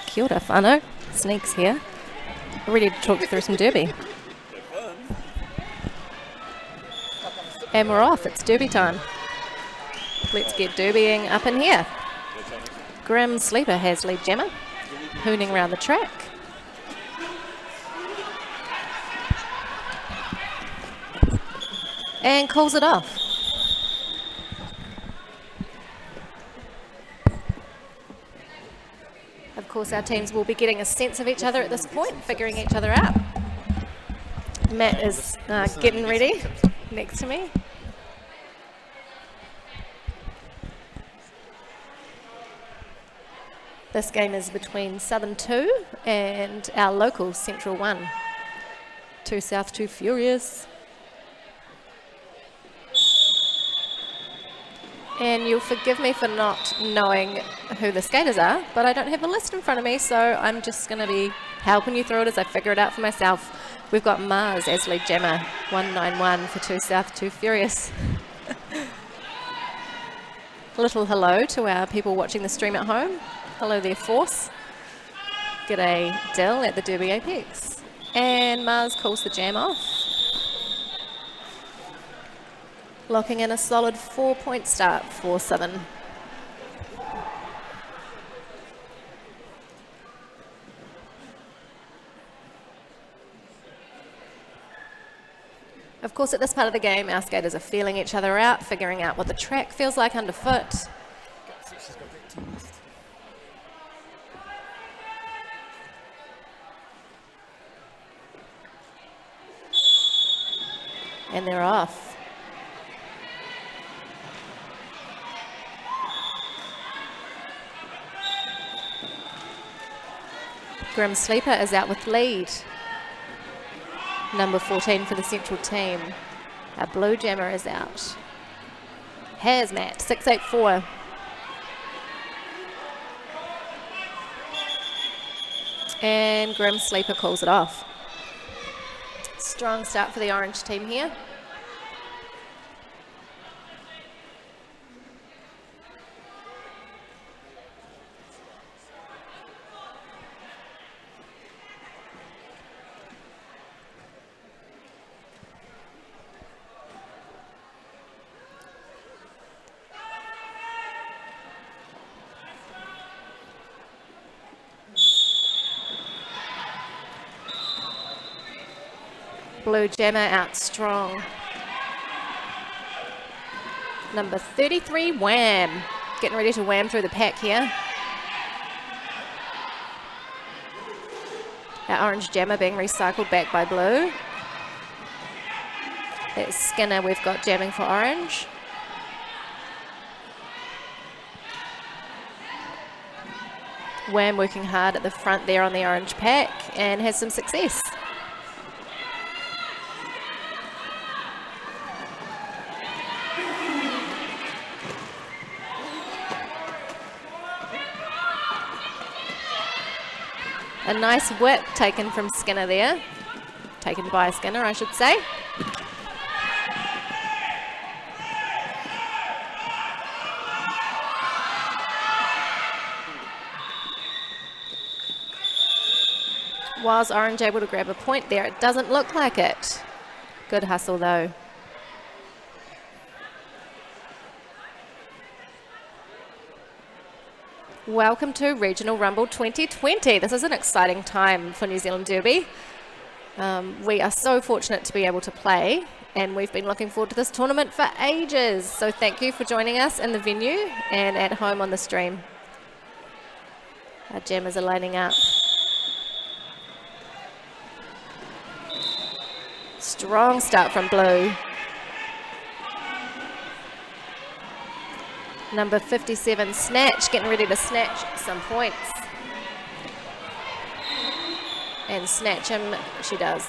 Kia ora, whānau. Sneaks here. Ready to talk through some derby. And we're off. It's derby time. Let's get derbying up in here. Grim Sleeper has lead jammer, hooning around the track. And calls it off. Of course, our teams will be getting a sense of each other at this point, figuring each other out. Matt is getting ready next to me. This game is between Southern 2 and our local Central 1. 2 South, 2 Furious. And you'll forgive me for not knowing who the skaters are, but I don't have a list in front of me, so I'm just going to be helping you through it as I figure it out for myself. We've got Mars as lead jammer, 191 for 2 South, 2 Furious. Little hello to our people watching the stream at home. Hello there, Force. G'day, Dill at the Derby Apex. And Mars calls the jam off. Locking in a solid 4-point start for Southern. Of course, at this part of the game, our skaters are feeling each other out, figuring out what the track feels like underfoot. And they're off. Grim Sleeper is out with lead. Number 14 for the central team. Our blue jammer is out. Hazmat, 684. And Grim Sleeper calls it off. Strong start for the orange team here. Blue jammer out strong. Number 33, Wham. Getting ready to wham through the pack here. Our orange jammer being recycled back by blue. That's Skinner we've got jamming for orange. Wham working hard at the front there on the orange pack and has some success. A nice whip taken from Skinner there. Taken by Skinner, I should say. Was orange able to grab a point there? It doesn't look like it. Good hustle though. Welcome to Regional Rumble 2020. This is an exciting time for New Zealand Derby. We are so fortunate to be able to play, and we've been looking forward to this tournament for ages. So thank you for joining us in the venue and at home on the stream. Our jammers are lining up. Strong start from blue. Number 57, Snatch, getting ready to snatch some points. And snatch him, she does.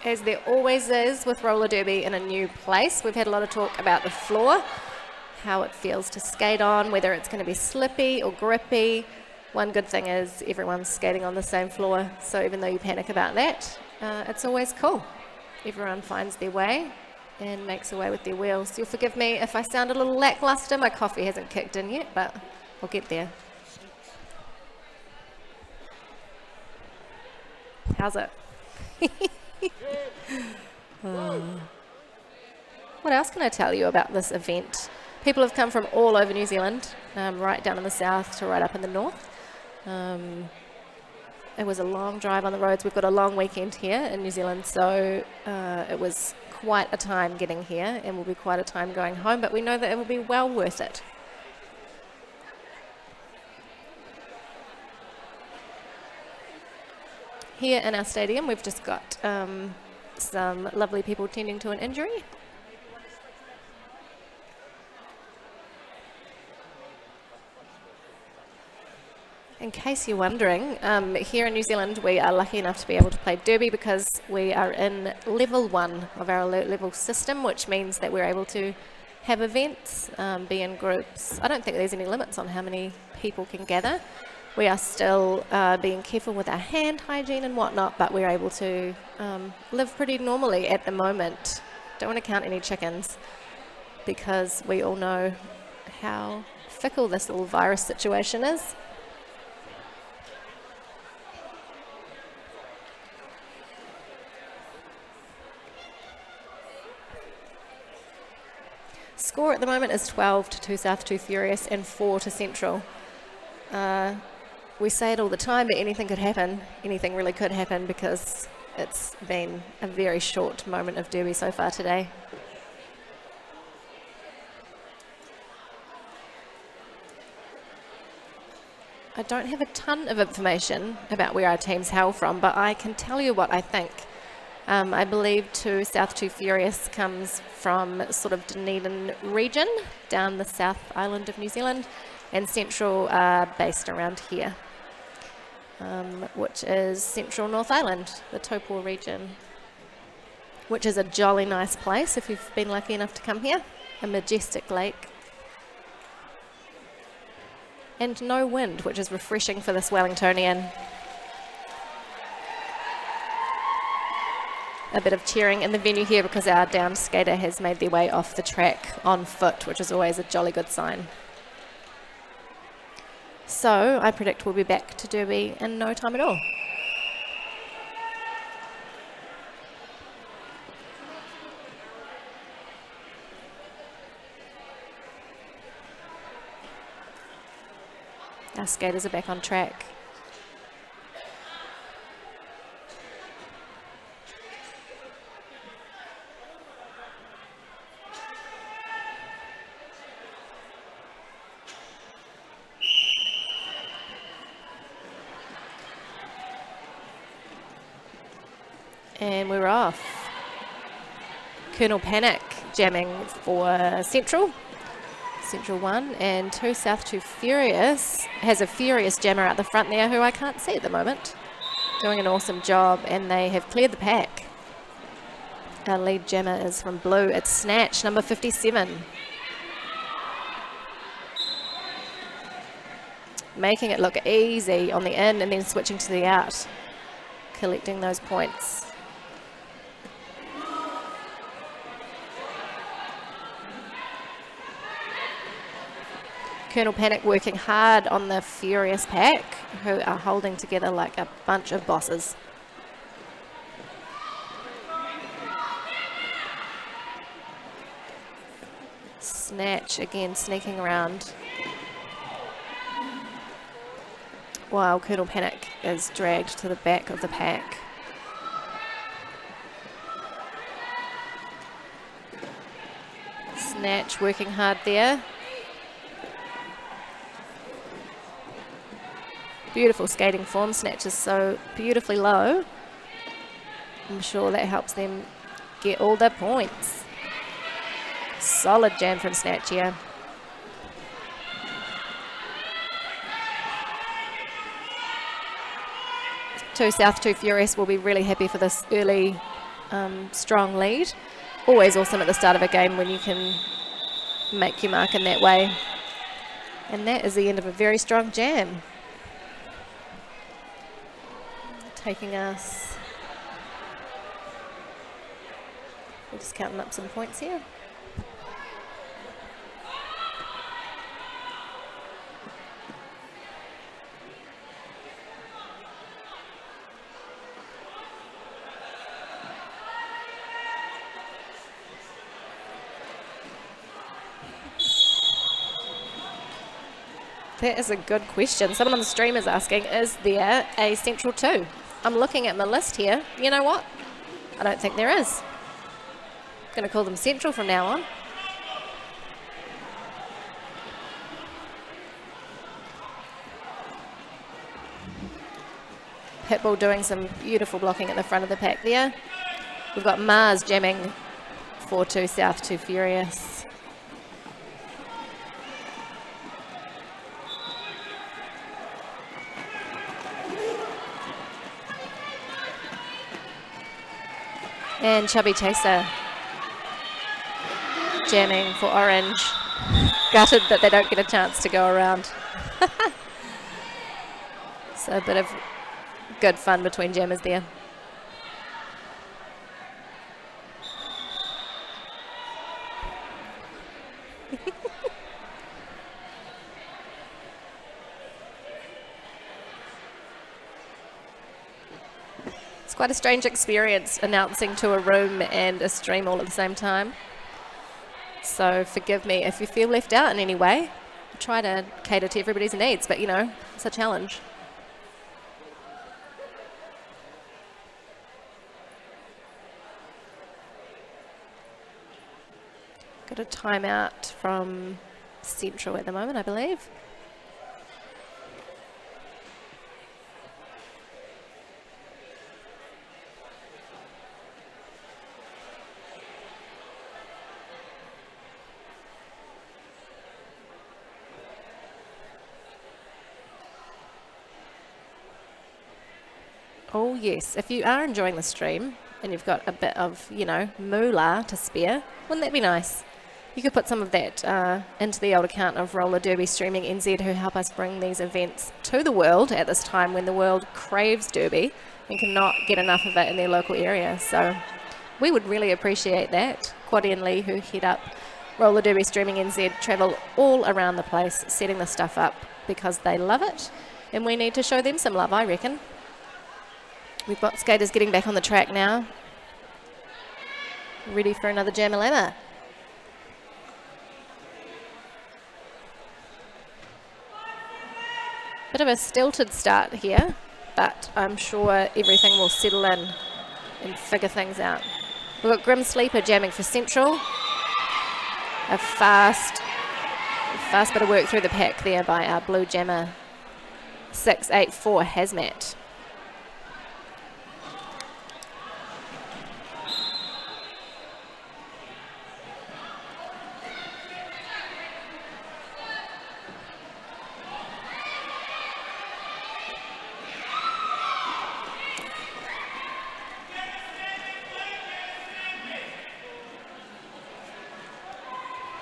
As there always is with roller derby in a new place, we've had a lot of talk about the floor. how it feels to skate on, whether it's going to be slippy or grippy. One good thing is everyone's skating on the same floor, so even though you panic about that, it's always cool. Everyone finds their way and makes away with their wheels. You'll forgive me if I sound a little lackluster. My coffee hasn't kicked in yet, but I'll get there. How's it? What else can I tell you about this event? People have come from all over New Zealand, right down in the south to right up in the north. It was a long drive on the roads. We've got a long weekend here in New Zealand, so it was quite a time getting here and will be quite a time going home, but we know that it will be well worth it. Here in our stadium, we've just got some lovely people tending to an injury. In case you're wondering, here in New Zealand we are lucky enough to be able to play derby because we are in level 1 of our alert level system, which means that we're able to have events, be in groups. I don't think there's any limits on how many people can gather. We are still being careful with our hand hygiene and whatnot, but we're able to live pretty normally at the moment. Don't want to count any chickens because we all know how fickle this little virus situation is. Score at the moment is 12 to 2 South, 2 Furious, and 4 to Central. We say it all the time, but anything could happen. Anything really could happen because it's been a very short moment of derby so far today. I don't have a ton of information about where our teams hail from, but I can tell you what I think. I believe 2 South 2 Furious comes from sort of Dunedin region, down the South Island of New Zealand, and Central are based around here, which is Central North Island, the Taupo region, which is a jolly nice place if you've been lucky enough to come here. A majestic lake. And no wind, which is refreshing for this Wellingtonian. A bit of cheering in the venue here because our downed skater has made their way off the track on foot, which is always a jolly good sign. So I predict we'll be back to derby in no time at all. Our skaters are back on track. And we're off. Colonel Panic jamming for Central. Central 1 and 2 South 2 Furious has a furious jammer out the front there who I can't see at the moment. Doing an awesome job, and they have cleared the pack. Our lead jammer is from blue. It's Snatch, number 57. Making it look easy on the in and then switching to the out. Collecting those points. Colonel Panic working hard on the furious pack, who are holding together like a bunch of bosses. Snatch again sneaking around, while Colonel Panic is dragged to the back of the pack. Snatch working hard there. Beautiful skating form. Snatch is so beautifully low. I'm sure that helps them get all the points. Solid jam from Snatch here. Two South 2 Furious will be really happy for this early strong lead. Always awesome at the start of a game when you can make your mark in that way. And that is the end of a very strong jam. Taking us, we're just counting up some points here. That is a good question. Someone on the stream is asking, is there a Central 2? I'm looking at my list here. You know what? I don't think there is. I'm going to call them Central from now on. Pitbull doing some beautiful blocking at the front of the pack there. We've got Mars jamming 4-2 South 2 Furious. And Chubby Chaser jamming for Orange. Gutted that they don't get a chance to go around. So a bit of good fun between jammers there. It's quite a strange experience announcing to a room and a stream all at the same time. So forgive me if you feel left out in any way. I try to cater to everybody's needs, but you know, it's a challenge. Got a timeout from Central at the moment, I believe. Oh yes, if you are enjoying the stream and you've got a bit of, you know, moolah to spare, wouldn't that be nice? You could put some of that into the old account of Roller Derby Streaming NZ, who help us bring these events to the world at this time when the world craves Derby and cannot get enough of it in their local area. So we would really appreciate that. Quaddy and Lee, who head up Roller Derby Streaming NZ, travel all around the place setting this stuff up because they love it, and we need to show them some love, I reckon. We've got skaters getting back on the track now. Ready for another Jamalama. Bit of a stilted start here, but I'm sure everything will settle in and figure things out. We've got Grim Sleeper jamming for Central. A fast bit of work through the pack there by our blue jammer 684 Hazmat.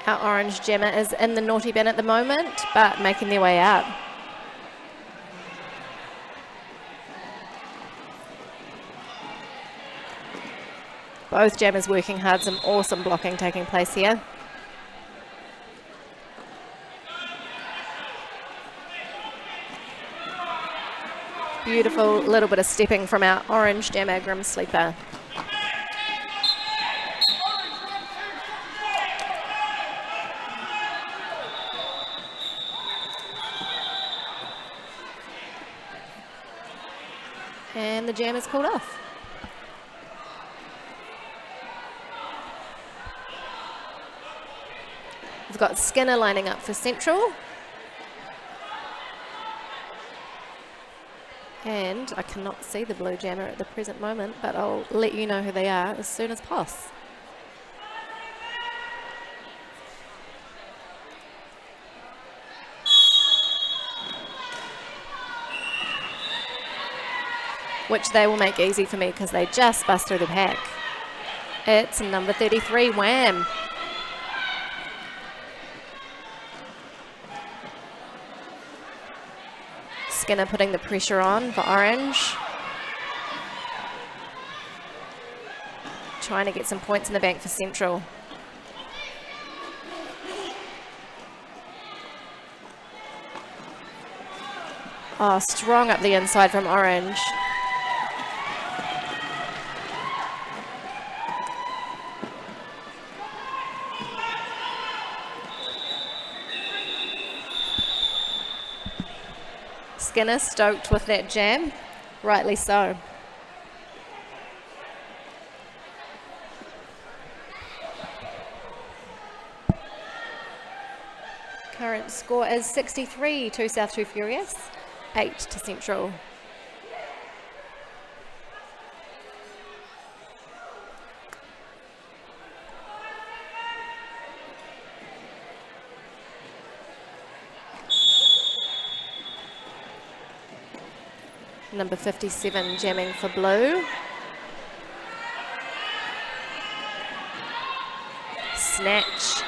Our orange jammer is in the naughty bin at the moment, but making their way out. Both jammers working hard, some awesome blocking taking place here. Beautiful little bit of stepping from our orange jammer, Grim Sleeper. And the jam is called off. We've got Skinner lining up for Central. And I cannot see the blue jammer at the present moment, but I'll let you know who they are as soon as possible. Which they will make easy for me because they just bust through the pack. It's number 33, Wham. Skinner putting the pressure on for Orange. Trying to get some points in the bank for Central. Oh, strong up the inside from Orange. Skinner stoked with that jam, rightly so. Current score is 63 to South 2 Furious, 8 to Central. Number 57 jamming for Blue. Snatch.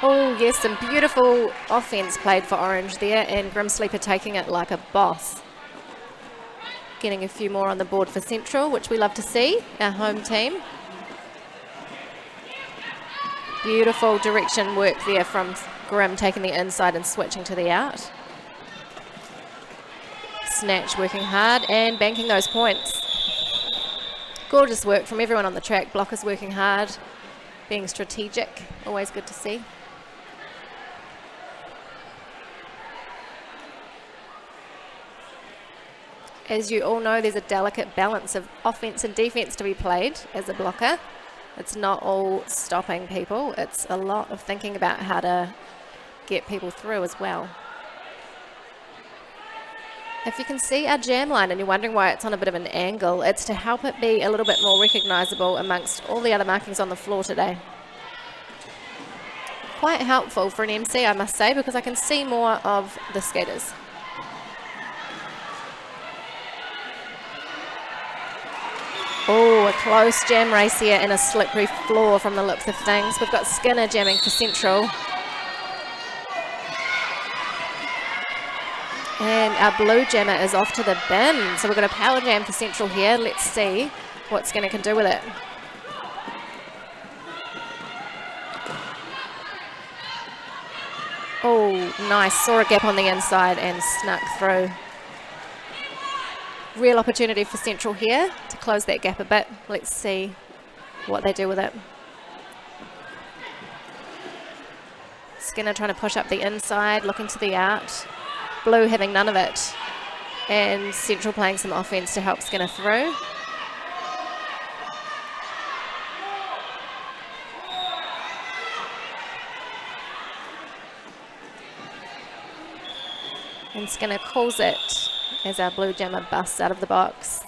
Oh yes, some beautiful offense played for Orange there, and Grim Sleeper taking it like a boss. Getting a few more on the board for Central, which we love to see, our home team. Beautiful direction work there from Grim, taking the inside and switching to the out. Snatch working hard and banking those points. Gorgeous work from everyone on the track. Blockers working hard, being strategic, always good to see. As you all know, there's a delicate balance of offense and defense to be played as a blocker. It's not all stopping people. It's a lot of thinking about how to get people through as well. If you can see our jam line and you're wondering why it's on a bit of an angle, it's to help it be a little bit more recognisable amongst all the other markings on the floor today. Quite helpful for an MC, I must say, because I can see more of the skaters. Oh, a close jam race here and a slippery floor from the looks of things. We've got Skinner jamming for Central. And our blue jammer is off to the bin. So we've got a power jam for Central here. Let's see what Skinner can do with it. Oh, nice. Saw a gap on the inside and snuck through. Real opportunity for Central here to close that gap a bit. Let's see what they do with it. Skinner trying to push up the inside, looking to the out. Blue having none of it. And Central playing some offense to help Skinner through. And Skinner calls it as our blue jammer busts out of the box.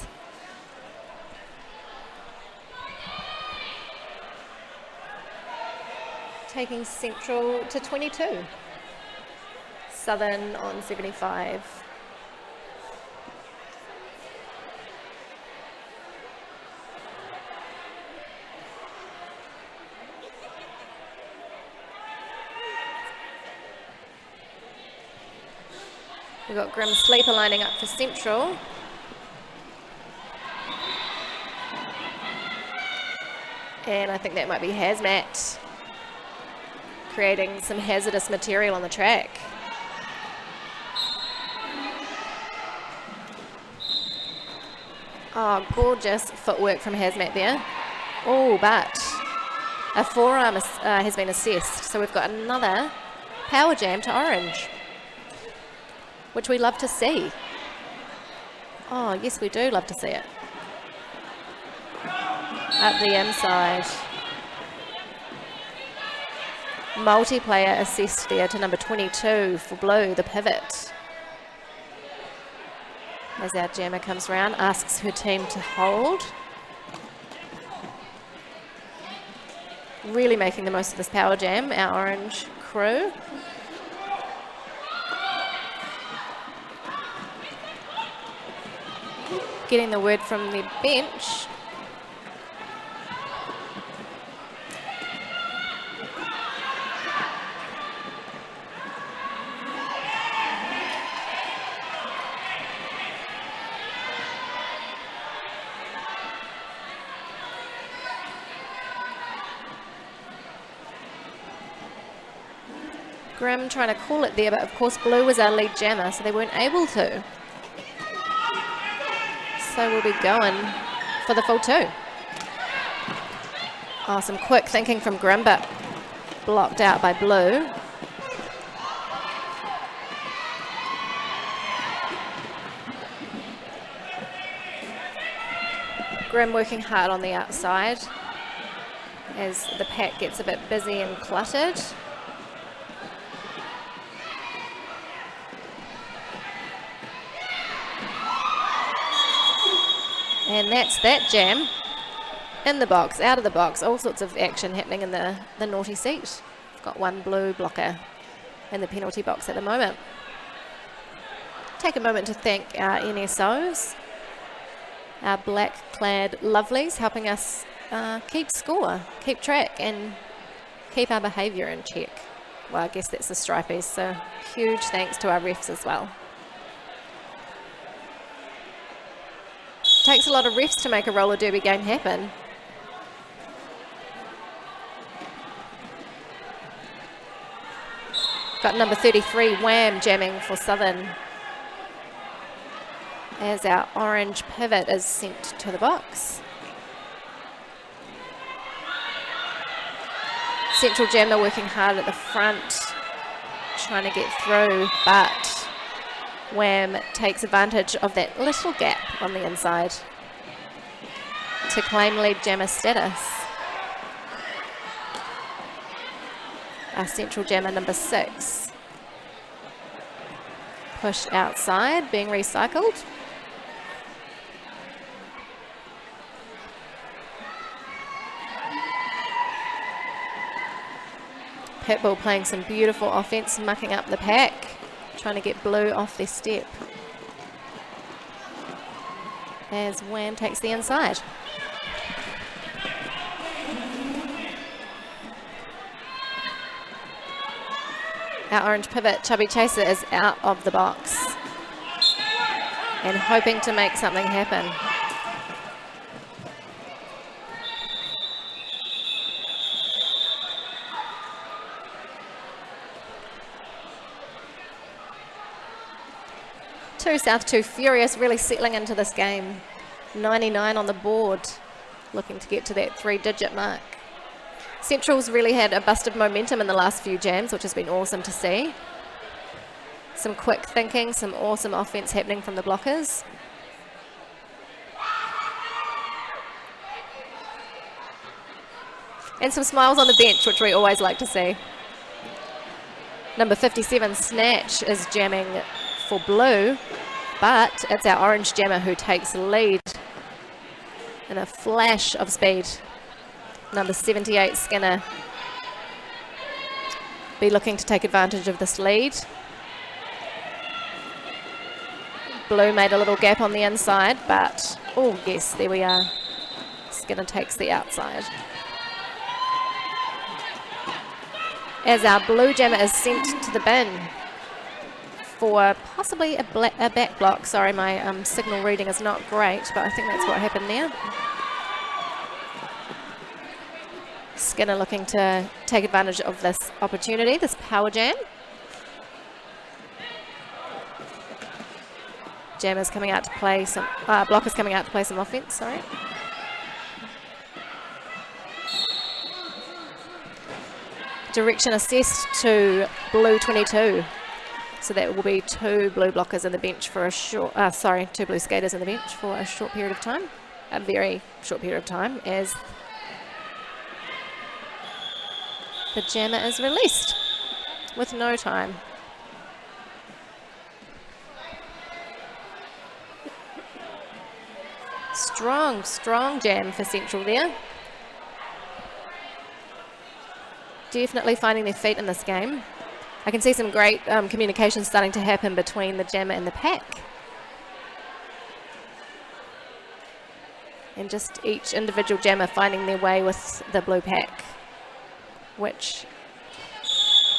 Taking Central to 22. Southern on 75. We've got Grim Sleeper lining up for Central. And I think that might be Hazmat, creating some hazardous material on the track. Oh, gorgeous footwork from Hazmat there. Oh, but a forearm has been assessed. So we've got another power jam to Orange, which we love to see. Oh, yes, we do love to see it. Up the inside. Multiplayer assist there to number 22 for Blue, the pivot. As our jammer comes around, asks her team to hold. Really making the most of this power jam, our Orange crew. getting the word from the bench. Grim trying to call it there, but of course blue was our lead jammer, so they weren't able to. So we'll be going for the full 2. Oh, some quick thinking from Grim, but blocked out by blue. Grim working hard on the outside as the pack gets a bit busy and cluttered. And that's that jam. In the box, out of the box, all sorts of action happening in the naughty seat. We've got one blue blocker in the penalty box at the moment. Take a moment to thank our NSOs, our black-clad lovelies, helping us keep score, keep track, and keep our behaviour in check. Well, I guess that's the stripies, so huge thanks to our refs as well. Takes a lot of refs to make a roller derby game happen. Got number 33, Wham, jamming for Southern, as our orange pivot is sent to the box. Central jammer working hard at the front, trying to get through, but Wham takes advantage of that little gap on the inside to claim lead jammer status. Our central jammer number 6 pushed outside, being recycled. Pitbull playing some beautiful offense, mucking up the pack, trying to get blue off their step. As Wham takes the inside. Our orange pivot, Chubby Chaser, is out of the box and hoping to make something happen. Two South, 2 Furious, really settling into this game. 99 on the board, looking to get to that 3-digit mark. Central's really had a bust of momentum in the last few jams, which has been awesome to see. Some quick thinking, some awesome offense happening from the blockers. And some smiles on the bench, which we always like to see. Number 57, Snatch, is jamming for blue, but it's our orange jammer who takes the lead in a flash of speed. Number 78, Skinner, be looking to take advantage of this lead. Blue made a little gap on the inside, but oh yes, there we are. Skinner takes the outside. As our blue jammer is sent to the bin for possibly a back block. Sorry, my signal reading is not great, but I think that's what happened there. Skinner looking to take advantage of this opportunity, this power jam. Jammers coming out to play some, blockers coming out to play some offense, sorry. Direction assessed to blue 22. So that will be 2 blue blockers in the bench for a short, 2 blue skaters in the bench for a short period of time. A very short period of time as the jammer is released with no time. Strong, strong jam for Central there. Definitely finding their feet in this game. I can see some great communication starting to happen between the jammer and the pack. And just each individual jammer finding their way with the blue pack. Which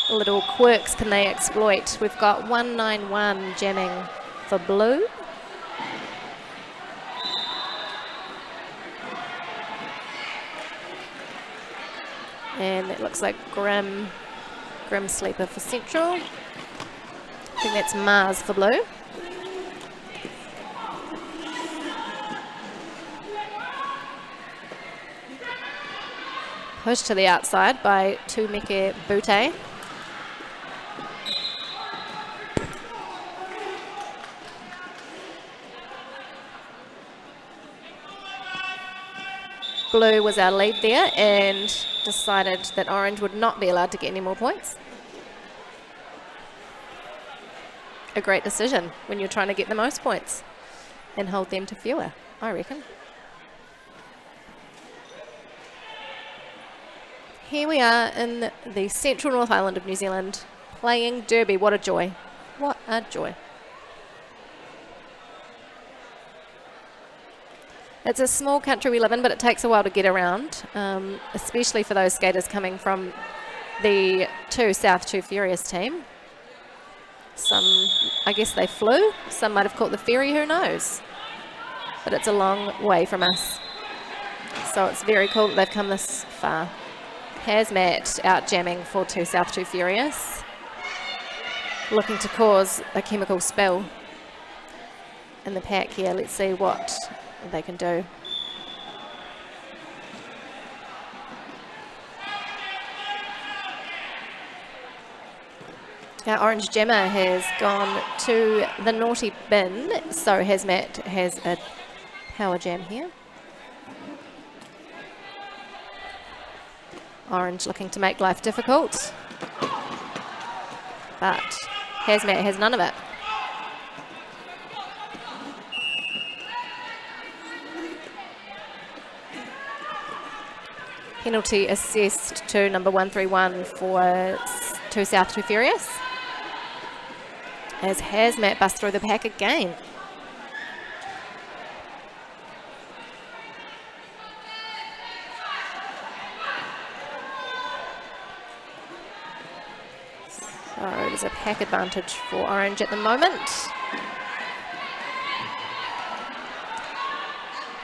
little quirks can they exploit? We've got 191 jamming for blue. And it looks like Grim Sleeper for Central. I think that's Mars for blue. Pushed to the outside by Tumeke Bute. Blue was our lead there and decided that orange would not be allowed to get any more points. A great decision when you're trying to get the most points and hold them to fewer, I reckon. Here we are in the central North Island of New Zealand playing Derby. What a joy. What a joy. It's a small country we live in, but it takes a while to get around, especially for those skaters coming from the Two South, Two Furious team. Some, I guess they flew. Some might have caught the ferry, who knows? But it's a long way from us. So it's very cool that they've come this far. Hazmat out jamming for Two South, Two Furious. Looking to cause a chemical spill in the pack here. Let's see what they can do. Our orange jammer has gone to the naughty bin, so Hazmat has a power jam here. Orange looking to make life difficult, but Hazmat has none of it. Penalty assessed to number 131 for Two South, Two Furious, as Hazmat busts through the pack again. So there's a pack advantage for orange at the moment.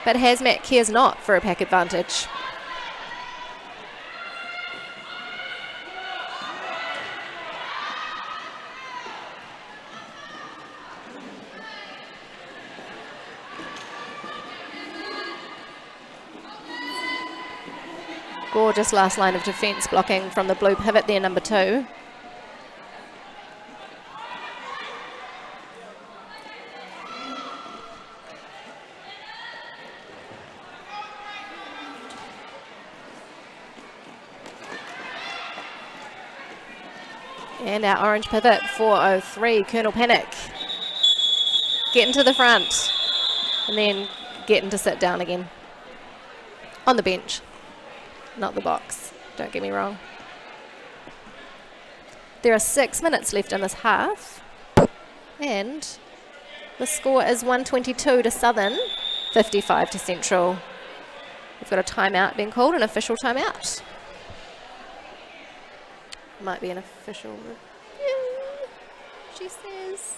But Hazmat cares not for a pack advantage. Gorgeous last line of defence blocking from the blue pivot there, number 2. And our orange pivot, 403, Colonel Panic. Getting to the front and then getting to sit down again on the bench. Not the box, don't get me wrong. There are 6 minutes left in this half, and the score is 122 to Southern, 55 to Central. We've got a timeout being called, an official timeout. Might be an official review, she says.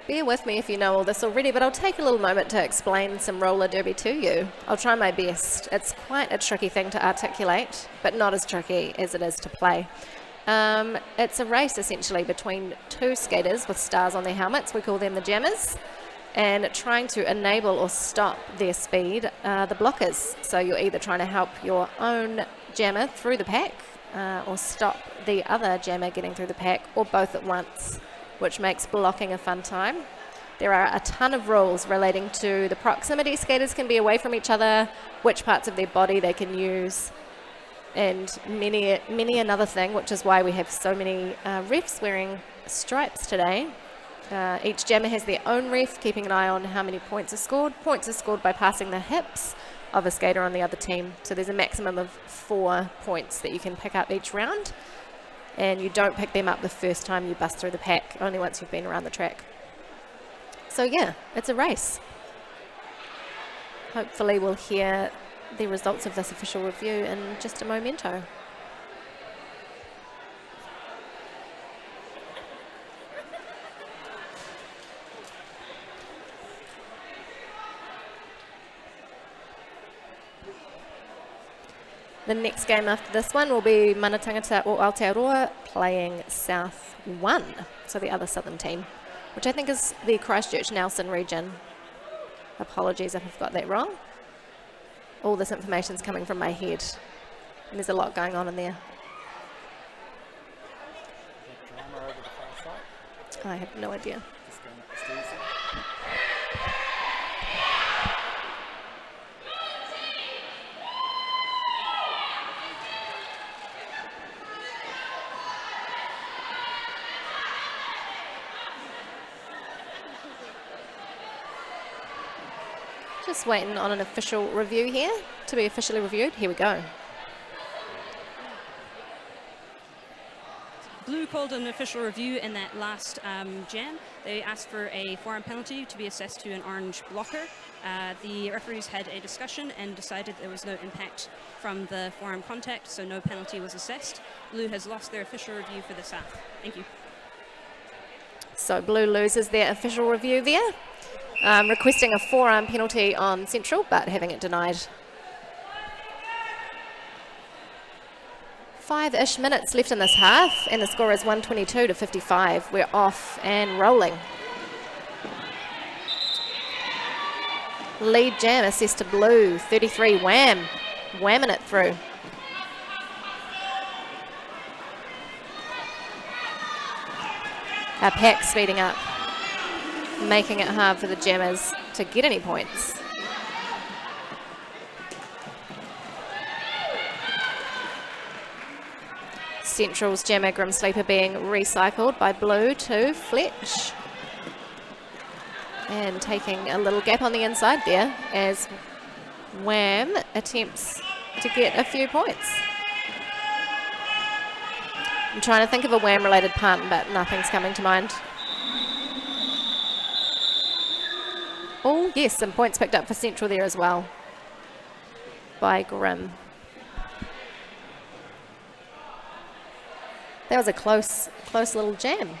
Bear with me if you know all this already, but I'll take a little moment to explain some roller derby to you. I'll try my best. It's quite a tricky thing to articulate, but not as tricky as it is to play. It's a race essentially between 2 skaters with stars on their helmets. We call them the jammers, and trying to enable or stop their speed, the blockers. So you're either trying to help your own jammer through the pack or stop the other jammer getting through the pack, or both at once, which makes blocking a fun time. There are a ton of rules relating to the proximity skaters can be away from each other, which parts of their body they can use, and many another thing, which is why we have so many refs wearing stripes today. Each jammer has their own ref, keeping an eye on how many points are scored. Points are scored by passing the hips of a skater on the other team. So there's a maximum of 4 points that you can pick up each round. And you don't pick them up the first time you bust through the pack, only once you've been around the track. So yeah, it's a race. Hopefully we'll hear the results of this official review in just a momento. The next game after this one will be Mana Tangata or Aotearoa playing South 1, so the other southern team, which I think is the Christchurch Nelson region. Apologies if I've got that wrong. All this information's coming from my head, and there's a lot going on in there. I have no idea. Just waiting on an official review here to be officially reviewed. Here we go. Blue called an official review in that last jam. They asked for a forearm penalty to be assessed to an orange blocker. The referees had a discussion and decided there was no impact from the forearm contact, so no penalty was assessed. Blue has lost their official review for the South. Thank you. So Blue loses their official review there. Requesting a forearm penalty on Central, but having it denied. 5-ish minutes left in this half, and the score is 122-55. We're off and rolling. Lead jam assessed to Blue, 33 wham. Whamming it through. Our pack speeding up, making it hard for the jammers to get any points. Central's jammer Grim Sleeper being recycled by Blue to Fletch. And taking a little gap on the inside there as Wham attempts to get a few points. I'm trying to think of a Wham related pun, but nothing's coming to mind. Oh, yes, some points picked up for Central there as well by Grim. That was a close little jam.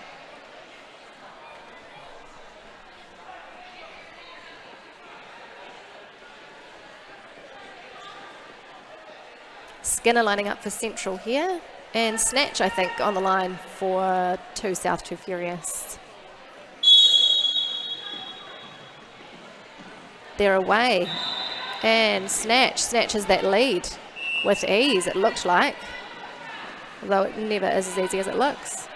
Skinner lining up for Central here. And Snatch, I think, on the line for 2 South, 2 Furious. They're away. And Snatch snatches that lead with ease, it looked like. Although it never is as easy as it looks.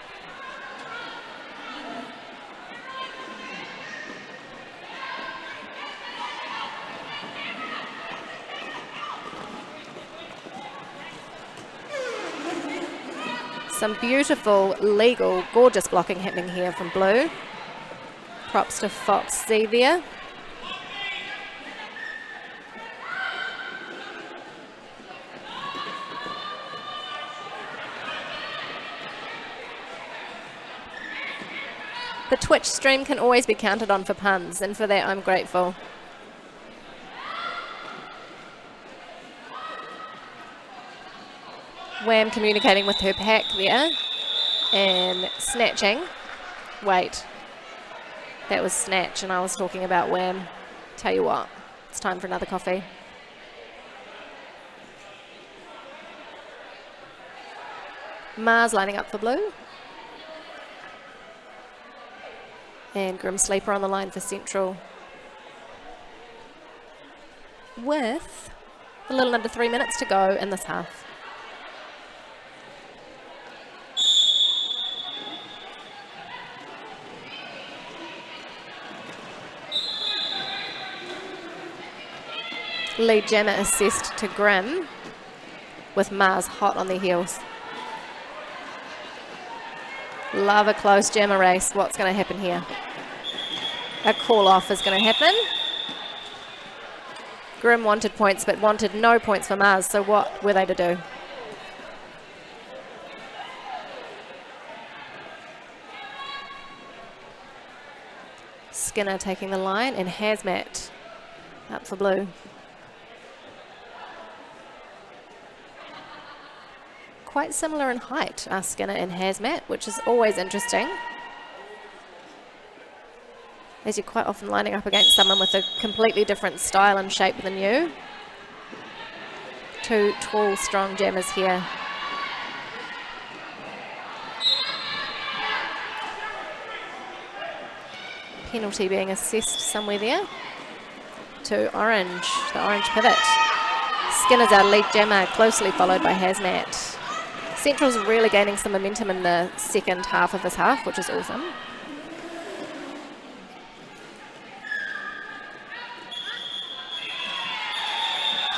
Some beautiful, legal, gorgeous blocking happening here from Blue. Props to Fox Z there. The Twitch stream can always be counted on for puns, and for that I'm grateful. Wham communicating with her pack there, and snatching. Wait, that was Snatch, and I was talking about Wham. Tell you what, it's time for another coffee. Mars lining up for Blue. And Grim Sleeper on the line for Central. With a little under 3 minutes to go in this half. Lead jammer assist to Grim, with Mars hot on their heels. Love a close jammer race. What's going to happen here? a call off is going to happen. Grimm wanted points but wanted no points for Mars, so what were they to do? Skinner taking the line and Hazmat up for blue. Quite similar in height, are Skinner and Hazmat, which is always interesting, as you're quite often lining up against someone with a completely different style and shape than you. Two tall, strong jammers here. Penalty being assessed somewhere there to Orange, the orange pivot. Skinner's our lead jammer, closely followed by Hazmat. Central's really gaining some momentum in the second half of this half, which is awesome.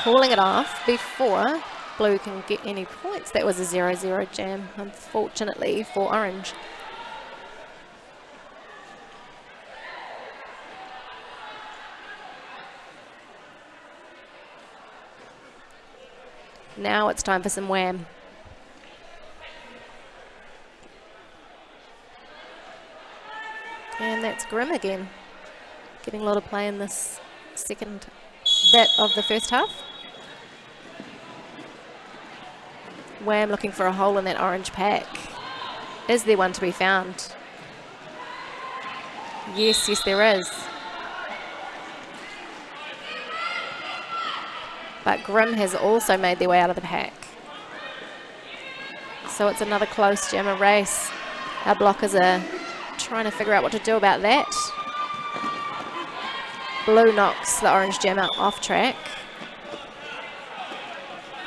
Calling it off before blue can get any points. That was a 0-0 jam, unfortunately, for orange. Now it's time for some wham. And that's Grimm again, getting a lot of play in this second bit of the first half. Wham looking for a hole in that orange pack. Is there one to be found? Yes, yes there is. But Grimm has also made their way out of the pack. So it's another close jammer race. Our blockers are trying to figure out what to do about that. Blue knocks the orange jammer off track.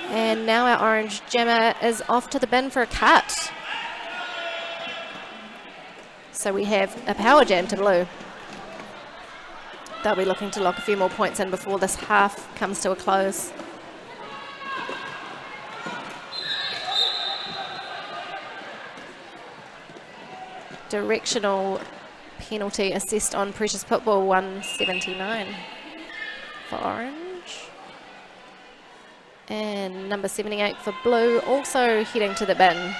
And now our orange jammer is off to the bin for a cut. So we have a power jam to blue. They'll be looking to lock a few more points in before this half comes to a close. Directional penalty assessed on Precious Football, 179 for orange. And number 78 for blue, also heading to the bin.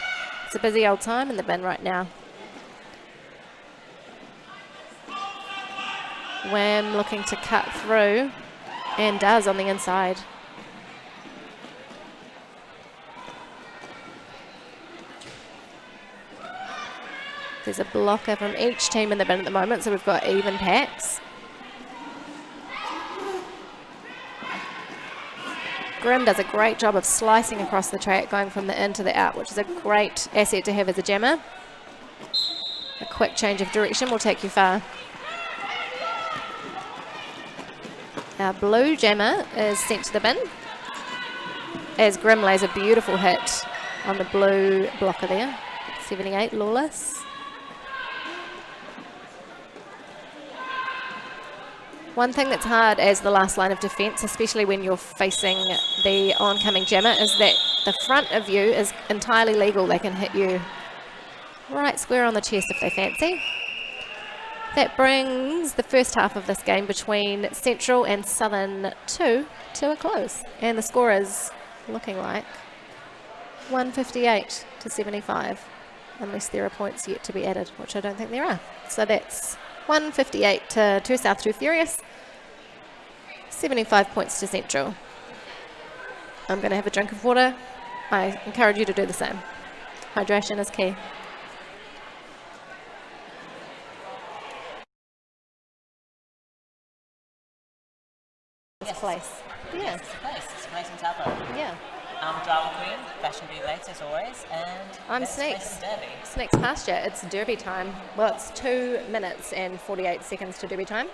It's a busy old time in the bin right now. Wham looking to cut through, and does on the inside. There's a blocker from each team in the bin at the moment, so we've got even packs. Grimm does a great job of slicing across the track, going from the in to the out, which is a great asset to have as a jammer. A quick change of direction will take you far. Our blue jammer is sent to the bin, as Grimm lays a beautiful hit on the blue blocker there. 78, Lawless. One thing that's hard as the last line of defence, especially when you're facing the oncoming jammer, is that the front of you is entirely legal. They can hit you right square on the chest if they fancy. That brings the first half of this game between Central and Southern 2 to a close. And the score is looking like 158 to 75, unless there are points yet to be added, which I don't think there are. So that's 158 to 2 South, 2 Furious, 75 points to Central. I'm going to have a drink of water. I encourage you to do the same. Hydration is key. Yes. Place. Yeah. Yes, it's a place in Taupo. Yeah. Drama Queen, Fashion Be Late as always, and I'm that's Snakes. Space and Derby. Snakes Pasture. It's Derby time. Well, it's 2 minutes and 48 seconds to Derby time.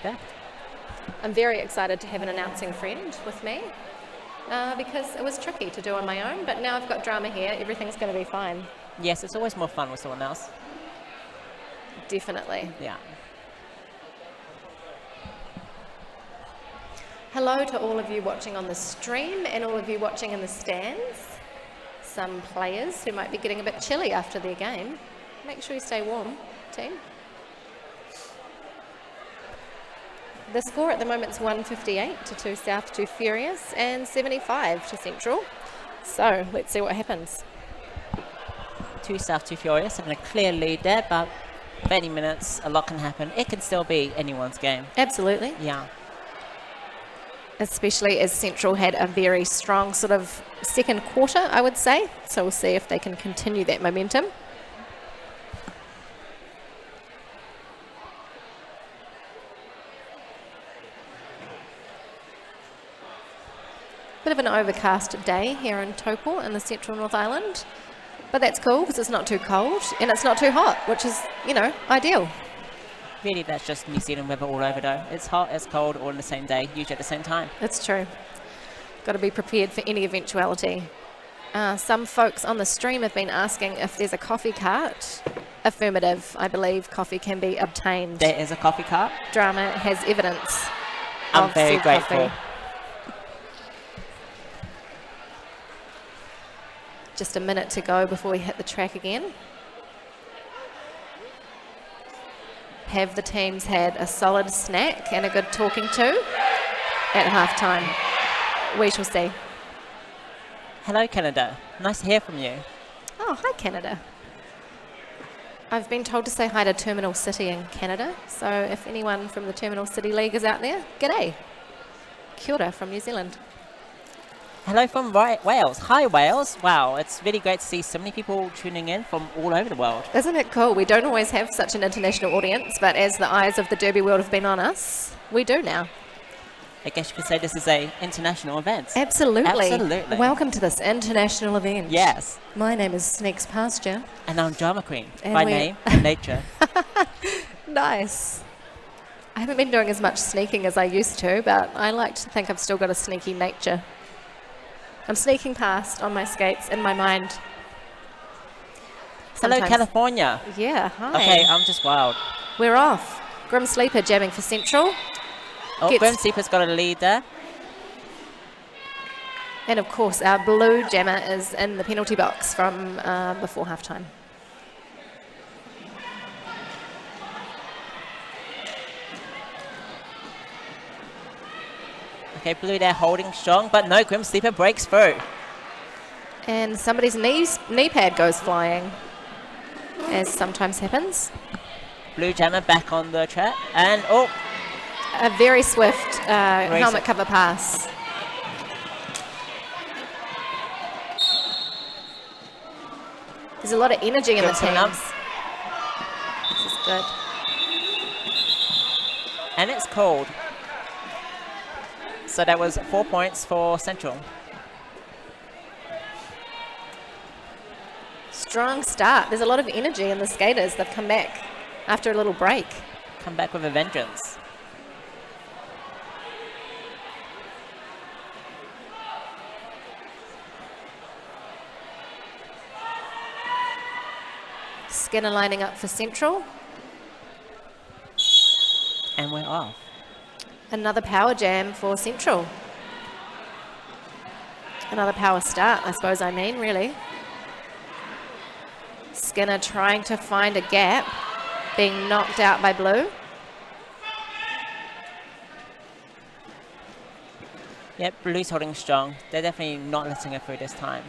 Yeah. I'm very excited to have an announcing friend with me because it was tricky to do on my own, but now I've got drama here. Everything's going to be fine. Yes, it's always more fun with someone else. Definitely. Yeah. Hello to all of you watching on the stream and all of you watching in the stands. Some players who might be getting a bit chilly after their game. Make sure you stay warm, team. The score at the moment is 158 to 2 South, 2 Furious, and 75 to Central. So let's see what happens. 2 South, 2 Furious, having a clear lead there, but 30 minutes, a lot can happen. It can still be anyone's game. Absolutely. Yeah. Especially as Central had a very strong sort of second quarter, I would say. So we'll see if they can continue that momentum. Bit of an overcast day here in Taupo in the Central North Island. But that's cool because it's not too cold and it's not too hot, which is, you know, ideal. Really, that's just New Zealand weather all over though. It's hot, it's cold, all in the same day, usually at the same time. That's true. Got to be prepared for any eventuality. Some folks on the stream have been asking if there's a coffee cart. Affirmative. I believe coffee can be obtained. There is a coffee cart. Drama has evidence. I'm of very said grateful. coffee. Just a minute to go before we hit the track again. Have the teams had a solid snack and a good talking to at halftime? We shall see. Hello, Canada. Nice to hear from you. Oh, hi, Canada. I've been told to say hi to Terminal City in Canada, so if anyone from the Terminal City League is out there, g'day. Kia ora from New Zealand. Hello from Wales. Hi, Wales. Wow, it's really great to see so many people tuning in from all over the world. Isn't it cool? We don't always have such an international audience, but as the eyes of the Derby world have been on us, we do now. I guess you could say this is a international event. Absolutely. Absolutely. Welcome to this international event. Yes. My name is Sneaks Pasture. And I'm Drama Queen, And by we- name and nature. Nice. I haven't been doing as much sneaking as I used to, but I like to think I've still got a sneaky nature. I'm sneaking past on my skates in my mind. Hello, Sometimes. California. Yeah, hi. Okay, I'm just wild. We're off. Grim Sleeper jamming for Central. Oh, Gets- Grim Sleeper's got a lead there. And of course, our blue jammer is in the penalty box from before halftime. Okay, Blue there holding strong, but no, Grim Sleeper breaks through. And somebody's knee pad goes flying, as sometimes happens. Blue Jammer back on the track, and oh, A very swift helmet cover pass. There's a lot of energy in the Good coming up. teams. This is good. and it's cold. So that was 4 points for Central. Strong start. There's a lot of energy in the skaters. They've come back after a little break. Come back with a vengeance. Skinner lining up for Central. And we're off. Another power jam for Central. Another power start, I suppose I mean, really. Skinner trying to find a gap, being knocked out by Blue. Yep, Blue's holding strong. They're definitely not letting her through this time.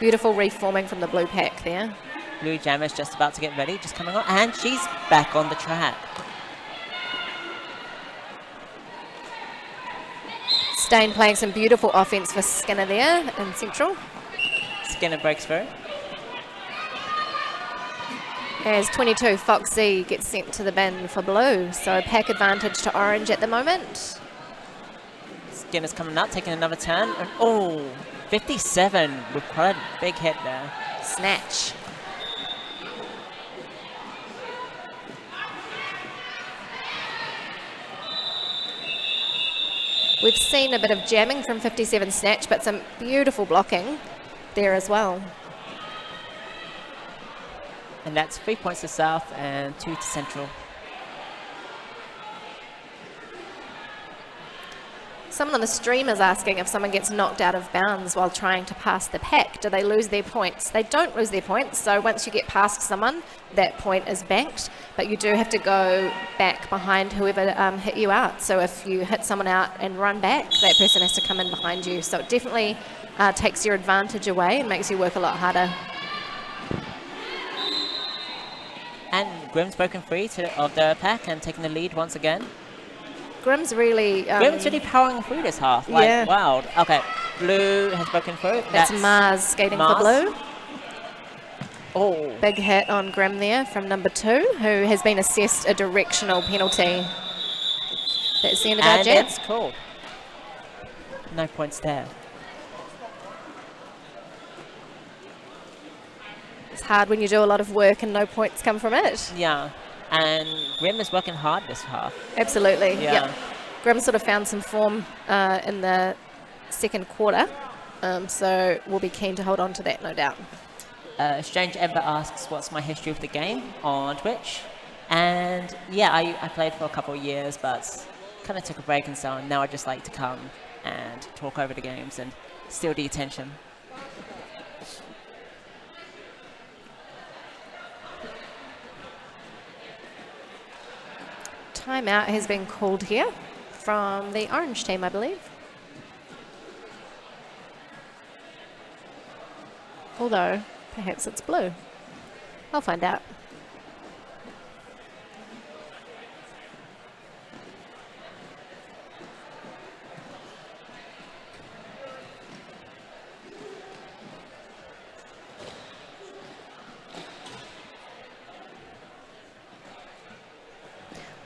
Beautiful reforming from the Blue pack there. Blue Jammer's just about to get ready, just coming on, and she's back on the track. Stain playing some beautiful offense for Skinner there in Central. Skinner breaks through. As 22, Foxy gets sent to the bin for Blue. So pack advantage to Orange at the moment. Skinner's coming up, taking another turn, and oh, 57 with quite a big hit there. Snatch. We've seen a bit of jamming from 57 Snatch, but some beautiful blocking there as well. And that's 3 points to South and 2 to Central. Someone on the stream is asking if someone gets knocked out of bounds while trying to pass the pack, do they lose their points? They don't lose their points, so once you get past someone, that point is banked, but you do have to go back behind whoever hit you out. So if you hit someone out and run back, that person has to come in behind you. So it definitely takes your advantage away and makes you work a lot harder. And Grimm's broken free of the pack and taking the lead once again. Grimm's really powering through this half. Like, yeah. Wow. Okay, Blue has broken through. That's Mars skating for Blue. Oh. Big hit on Grimm there from number 2, who has been assessed a directional penalty. That's the end of our jam. And it's called. No points there. It's hard when you do a lot of work and no points come from it. Yeah. And Grimm is working hard this half. Absolutely. Yeah. Yep. Grimm sort of found some form in the second quarter, so we'll be keen to hold on to that, no doubt. Strange Ember asks, what's my history of the game on Twitch? And yeah, I played for a couple of years, but kind of took a break and so on. Now I just like to come and talk over the games and steal the attention. Timeout has been called here from the orange team, I believe. Although, perhaps it's blue. I'll find out.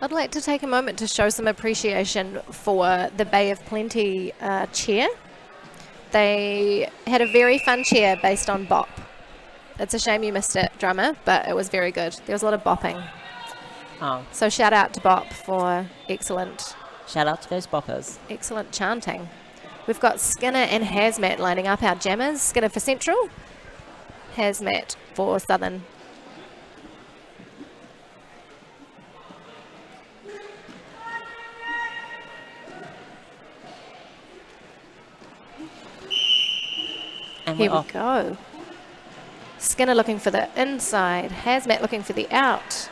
I'd like to take a moment to show some appreciation for the Bay of Plenty cheer. They had a very fun cheer based on bop. It's a shame you missed it, drummer, but it was very good. There was a lot of bopping. Oh. So shout out to Bop for excellent. Shout out to those boppers. Excellent chanting. We've got Skinner and Hazmat lining up our jammers. Skinner for Central, Hazmat for Southern. And here we go. Skinner looking for the inside. Hazmat looking for the out.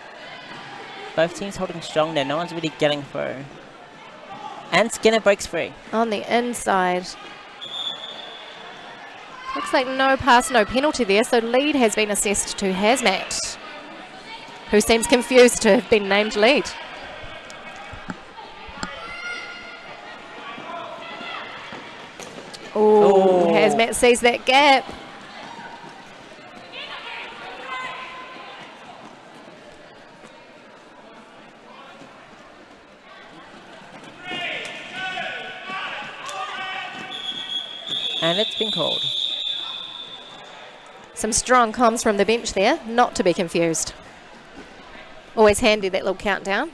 Both teams holding strong there. No one's really getting through. And Skinner breaks free. On the inside. Looks like no pass, no penalty there. So lead has been assessed to Hazmat, who seems confused to have been named lead. Oh, Hazmat sees that gap. And it's been called. Some strong comms from the bench there, not to be confused. Always handy, that little countdown.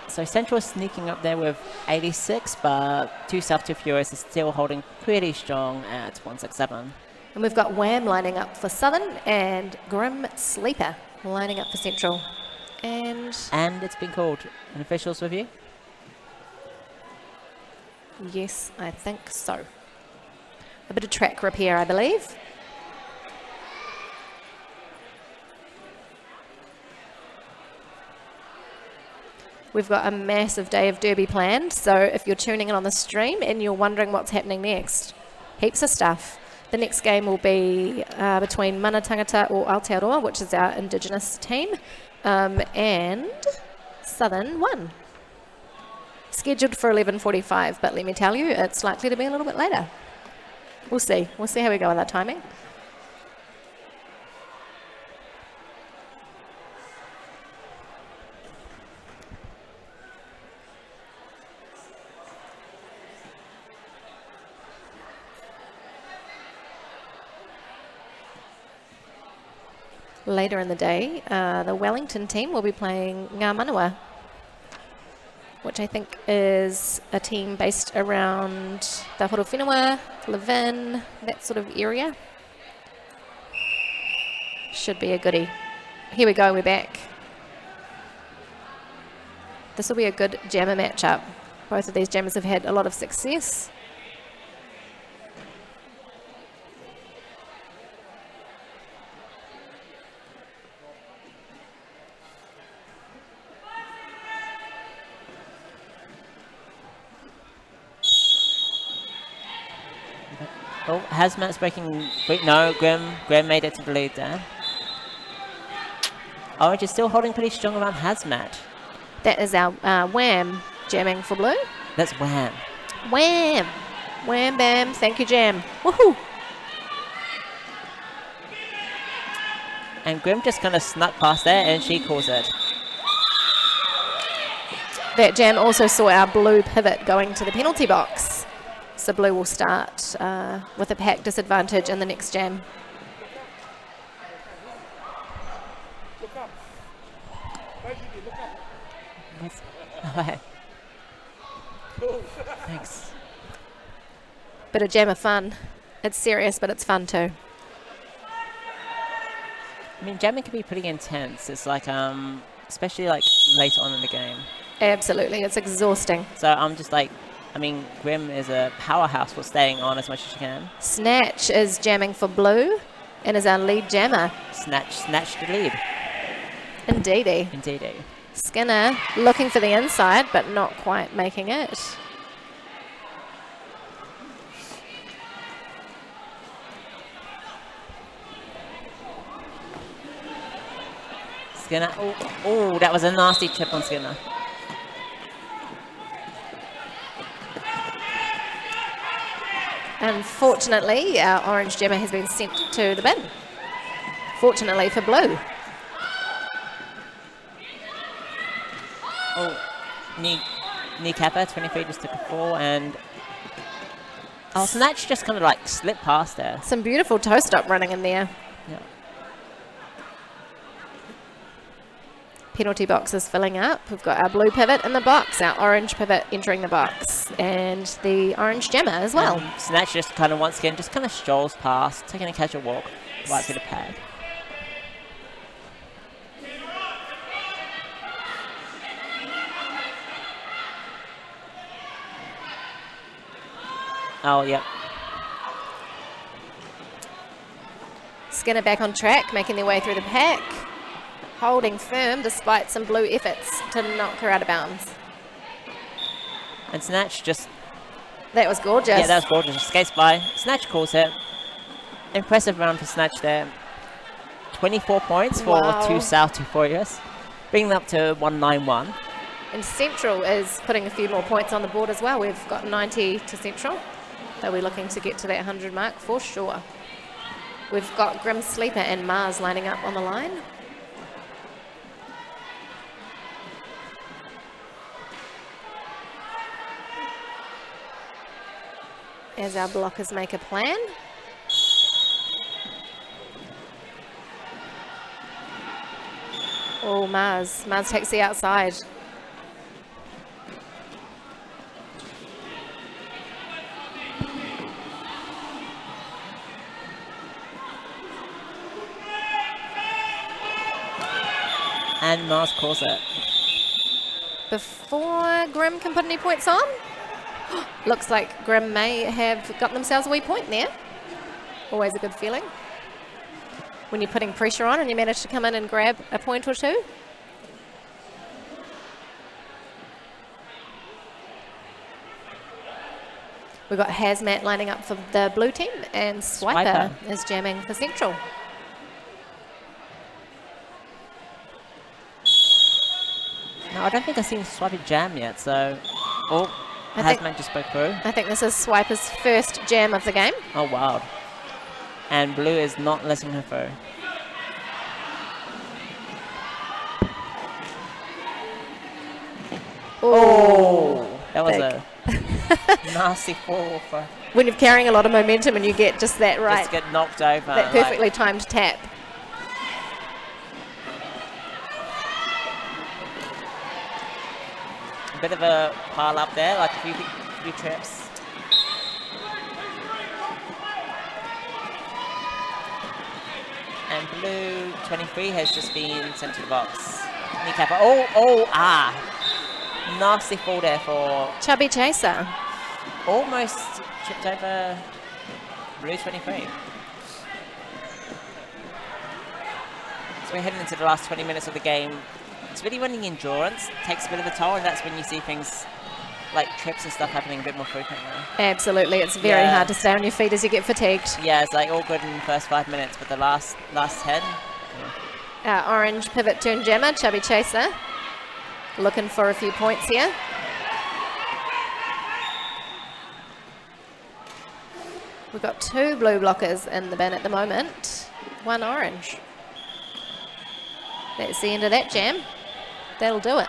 So Central is sneaking up there with 86, but 2 South 2 Furious is still holding pretty strong at 167. And we've got Wham lining up for Southern and Grim Sleeper lining up for Central. And it's been called. An official's review? Yes, I think so. A bit of track repair, I believe. We've got a massive day of derby planned, so if you're tuning in on the stream and you're wondering what's happening next, heaps of stuff. The next game will be between Mana Tangata or Aotearoa, which is our Indigenous team, and Southern 1. Scheduled for 11:45, but let me tell you, it's likely to be a little bit later. We'll see. We'll see how we go with that timing. Later in the day, the Wellington team will be playing Ngā Manawa, which I think is a team based around the Horowhenua, Levin, that sort of area. Should be a goodie. Here we go, we're back. This will be a good jammer matchup. Both of these jammers have had a lot of success. Oh, Hazmat's breaking free. No, Grim made it to the lead there. Orange is still holding pretty strong around Hazmat. That is our Wham jamming for blue. That's Wham. Wham! Wham bam, thank you jam. Woohoo! And Grim just kind of snuck past there and she calls it. That jam also saw our blue pivot going to the penalty box. So blue will start with a pack disadvantage in the next jam. Okay. Thanks. Bit of jammer fun. It's serious, but it's fun too. I mean, jamming can be pretty intense. It's like, especially like later on in the game. Absolutely, it's exhausting. So I'm just like, I mean, Grim is a powerhouse for staying on as much as she can. Snatch is jamming for blue and is our lead jammer. Snatch the lead. Indeedy. Indeedy. Skinner looking for the inside, but not quite making it. Skinner, oh, that was a nasty chip on Skinner. Unfortunately, our orange jammer has been sent to the bin. Fortunately for blue. Oh, knee capper, 23 just took a fall, and Snatch just kind of like slipped past there. Some beautiful toast up running in there. Yeah. Penalty box is filling up. We've got our blue pivot in the box, our orange pivot entering the box, and the orange jammer as well. Snatch just kind of once again just kind of strolls past, taking a casual walk right through the pad. Oh, yep. Skinner back on track, making their way through the pack. Holding firm despite some blue efforts to knock her out of bounds. And Snatch just... That was gorgeous. Yeah, that was gorgeous. Skates by. Snatch calls it. Impressive round for Snatch there. 24 points for 2 South, 2 Foyers. Bringing them up to 191. And Central is putting a few more points on the board as well. We've got 90 to Central. They'll be looking to get to that 100 mark for sure. We've got Grim Sleeper and Mars lining up on the line. As our blockers make a plan. Oh, Mars. Mars takes the outside. And Mars calls it. Before Grim can put any points on, looks like Grim may have got themselves a wee point there. Always a good feeling when you're putting pressure on and you manage to come in and grab a point or two. We've got Hazmat lining up for the blue team and Swiper is jamming for Central. No, I don't think I've seen Swiper jam yet, so... Oh, Hazmat just broke through. I think this is Swiper's first jam of the game. Oh, wow. And blue is not letting her through. Oh, that was a nasty fall for... When you're carrying a lot of momentum and you get just that right. Just get knocked over. That perfectly timed tap. A bit of a pile up there, like a few trips. And blue 23 has just been sent to the box. Kneecapper. Oh, ah. nasty fall there for Chubby Chaser. almost chipped over Blue 23. So we're heading into the last 20 minutes of the game. It's really when the endurance takes a bit of a toll, and that's when you see things like trips and stuff happening a bit more frequently. Absolutely. It's very hard to stay on your feet as you get fatigued. Yeah, it's like all good in the first 5 minutes, but the last 10. Orange pivot turn jammer, Chubby Chaser. Looking for a few points here. We've got 2 blue blockers in the bin at the moment. 1 orange. That's the end of that jam. That'll do it.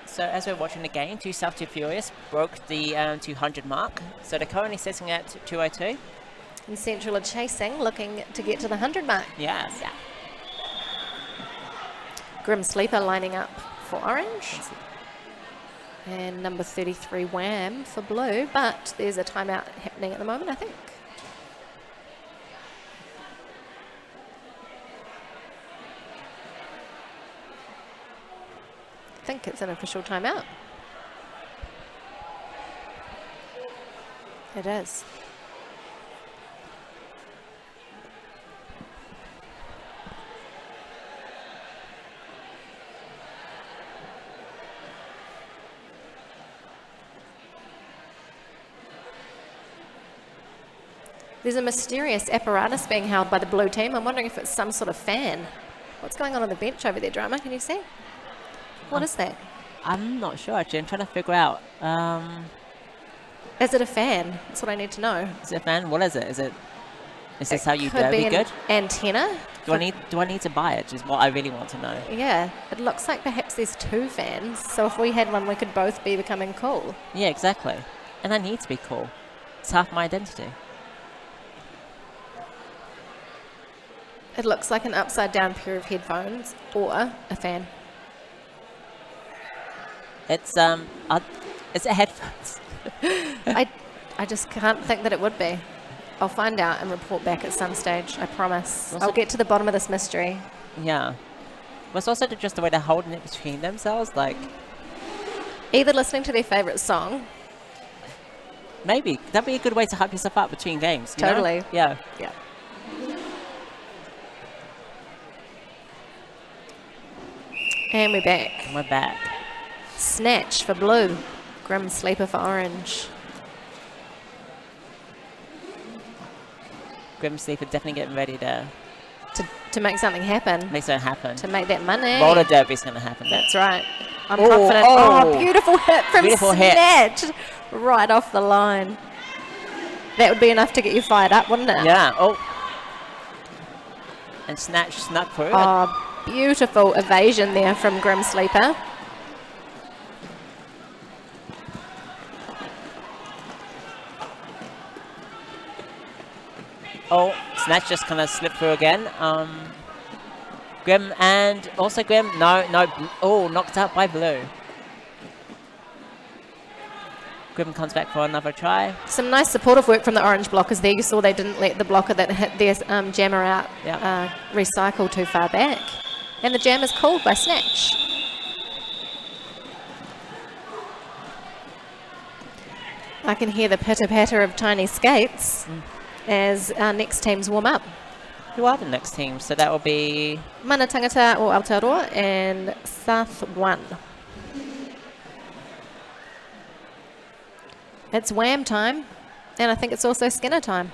So as we're watching the game, Too South Too Furious broke the 200 mark. So they're currently sitting at 202. And Central are chasing, looking to get to the 100 mark. Yes. Yeah. Grim Sleeper lining up for orange. And number 33 Wham for blue, but there's a timeout happening at the moment, I think. I think it's an official timeout. It is. There's a mysterious apparatus being held by the blue team. I'm wondering if it's some sort of fan. What's going on the bench over there, Drama? Can you see? What is that? I'm not sure, actually. I'm trying to figure out. Is it a fan? That's what I need to know. Is it a fan? What is it? Is this how you could be derby an good? Antenna? Do I need to buy it? Is what I really want to know. Yeah, it looks like perhaps there's 2 fans. So if we had one, we could both be becoming cool. Yeah, exactly. And I need to be cool. It's half my identity. It looks like an upside down pair of headphones or a fan. It's a headphones. I just can't think that it would be. I'll find out and report back at some stage, I promise. Also- I'll get to the bottom of this mystery. Yeah. But it's also just the way they're holding it between themselves. Like, Either listening to their favourite song. maybe that'd be a good way to hype yourself up between games. You know? Totally. Yeah. Yeah. And we're back. We're back. Snatch for blue. Grim Sleeper for orange. Grim Sleeper definitely getting ready to To make something happen. make something happen. To make that money. Roller derby's going to happen. That's right. I'm Oh, confident. oh. Oh, beautiful hit from Beautiful hit. Snatch. Right off the line. That would be enough to get you fired up, wouldn't it? Yeah. Oh. And Snatch snuck through. Oh, beautiful evasion there from Grim Sleeper. Oh, Snatch just kind of slipped through again. Grim and also Grim. No. Oh, knocked out by Blue. Grim comes back for another try. Some nice supportive work from the orange blockers there. You saw they didn't let the blocker that hit their jammer out Yeah. recycle too far back. And the jam is called by Snatch. I can hear the pitter-patter of tiny skates as our next teams warm up. Who are the next team? So that will be Mana Tangata or Aotearoa and South 1. It's Wham time, and I think it's also Skinner time.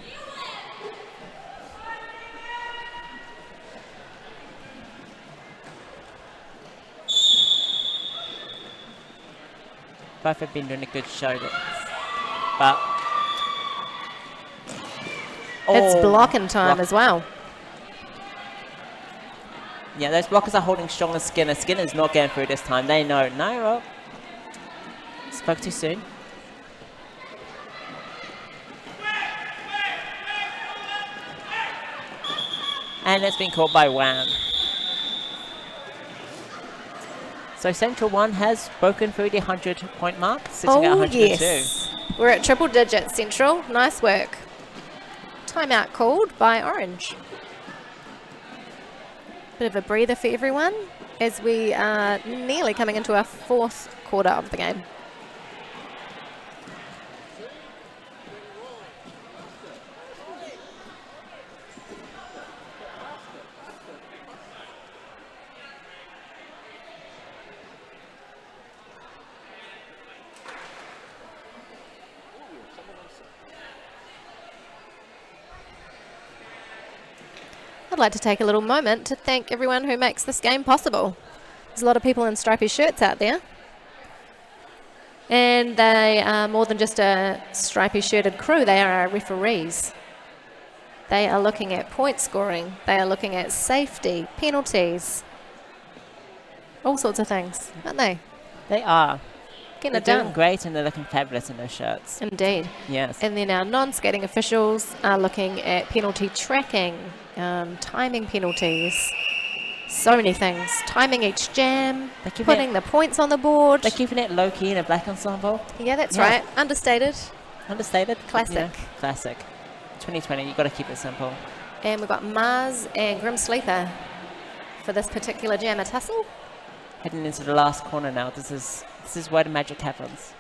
both have been doing a good show. But It's blocking time as well. Yeah, those blockers are holding strong as Skinner. Skinner's not getting through this time. They know. No, well, spoke too soon. And it's been caught by Wham. So Central 1 has broken through the 100-point mark, sitting at Oh, 102. yes. We're at triple digits, Central. Nice work. Timeout called by Orange. Bit of a breather for everyone as we are nearly coming into our fourth quarter of the game. I'd like to take a little moment to thank everyone who makes this game possible. There's a lot of people in stripy shirts out there. And they are more than just a stripy shirted crew, they are our referees. They are looking at point scoring, they are looking at safety, penalties, all sorts of things, aren't they? They are. Getting They're it done. doing great and they're looking fabulous in their shirts. Indeed. Yes. And then our non-skating officials are looking at penalty tracking, timing penalties, so many things. Timing each jam, putting the points on the board. They're keeping it low-key in a black ensemble. Yeah, that's Yeah. right. Understated. Understated. Classic. Yeah, classic. 2020, you've got to keep it simple. And we've got Mars and Grim Sleeper for this particular jammer tussle. Heading into the last corner now. This is where the magic happens.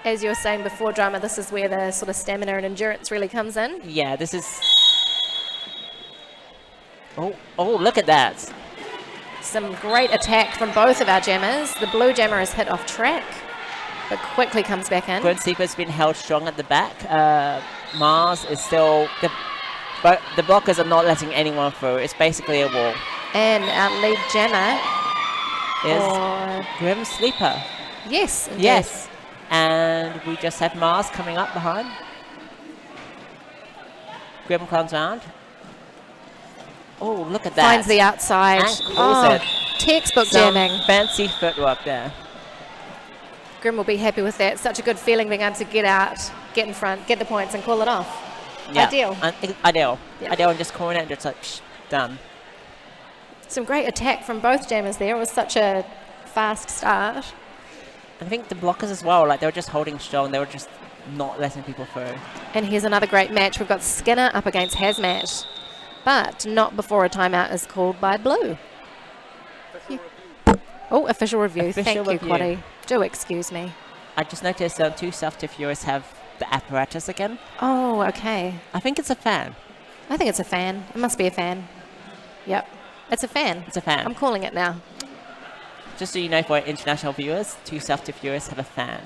As you were saying before, Drama, this is where the sort of stamina and endurance really comes in. Yeah, this is... Oh, look at that. Some great attack from both of our jammers. The blue jammer is hit off track, but quickly comes back in. Grim Sleeper's been held strong at the back. Mars is still... But the blockers are not letting anyone through. It's basically a wall. And our lead jammer Is Grim Sleeper. Yes, indeed. Yes. And we just had Mars coming up behind. Grim comes round. Oh, look at that. Finds the outside. And calls it. Textbook Some jamming. fancy footwork there. Grim will be happy with that. Such a good feeling being able to get out, get in front, get the points and call it off. Yeah. Ideal. Ideal. Yeah. Ideal, and just calling it and just like, done. Some great attack from both jammers there. It was such a fast start. I think the blockers as well, like they were just holding strong. They were just not letting people through. And here's another great match. We've got Skinner up against Hazmat, but not before a timeout is called by Blue. Oh, official review. Official Thank you, review. Quaddy. Do excuse me. I just noticed two Self-Tiff viewers have the apparatus again. Oh, okay. I think it's a fan. I think it's a fan. It must be a fan. Yep. It's a fan. It's a fan. I'm calling it now. Just so you know, for international viewers, two Self-Tiff viewers have a fan.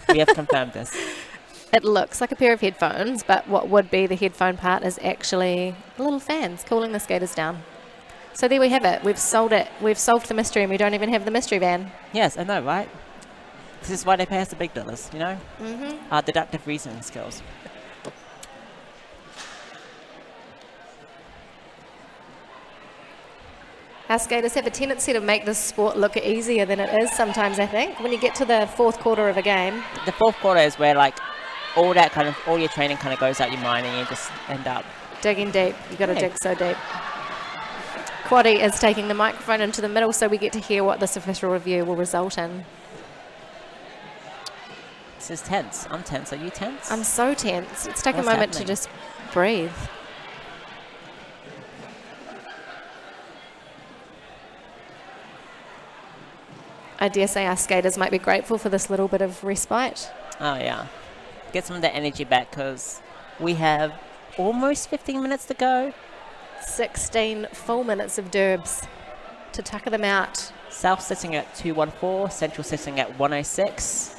We have confirmed this. It looks like a pair of headphones, but what would be the headphone part is actually little fans cooling the skaters down. So there we have it. We've sold it. We've solved the mystery and we don't even have the mystery van. Yes, I know, right? This is why they pay us the big dollars, you know? Mm-hmm. Our deductive reasoning skills. Our skaters have a tendency to make this sport look easier than it is sometimes, I think. When you get to the fourth quarter of a game. The fourth quarter is where like all your training kind of goes out your mind and you just end up Digging deep. You've got to dig so deep. Quaddy is taking the microphone into the middle so we get to hear what this official review will result in. This is tense. I'm tense. Are you tense? I'm so tense. Let's take What's a moment happening? to just breathe. I dare say our skaters might be grateful for this little bit of respite. Oh, yeah. Get some of that energy back because we have almost 15 minutes to go. 16 full minutes of derbs to tucker them out. South sitting at 214, Central sitting at 106.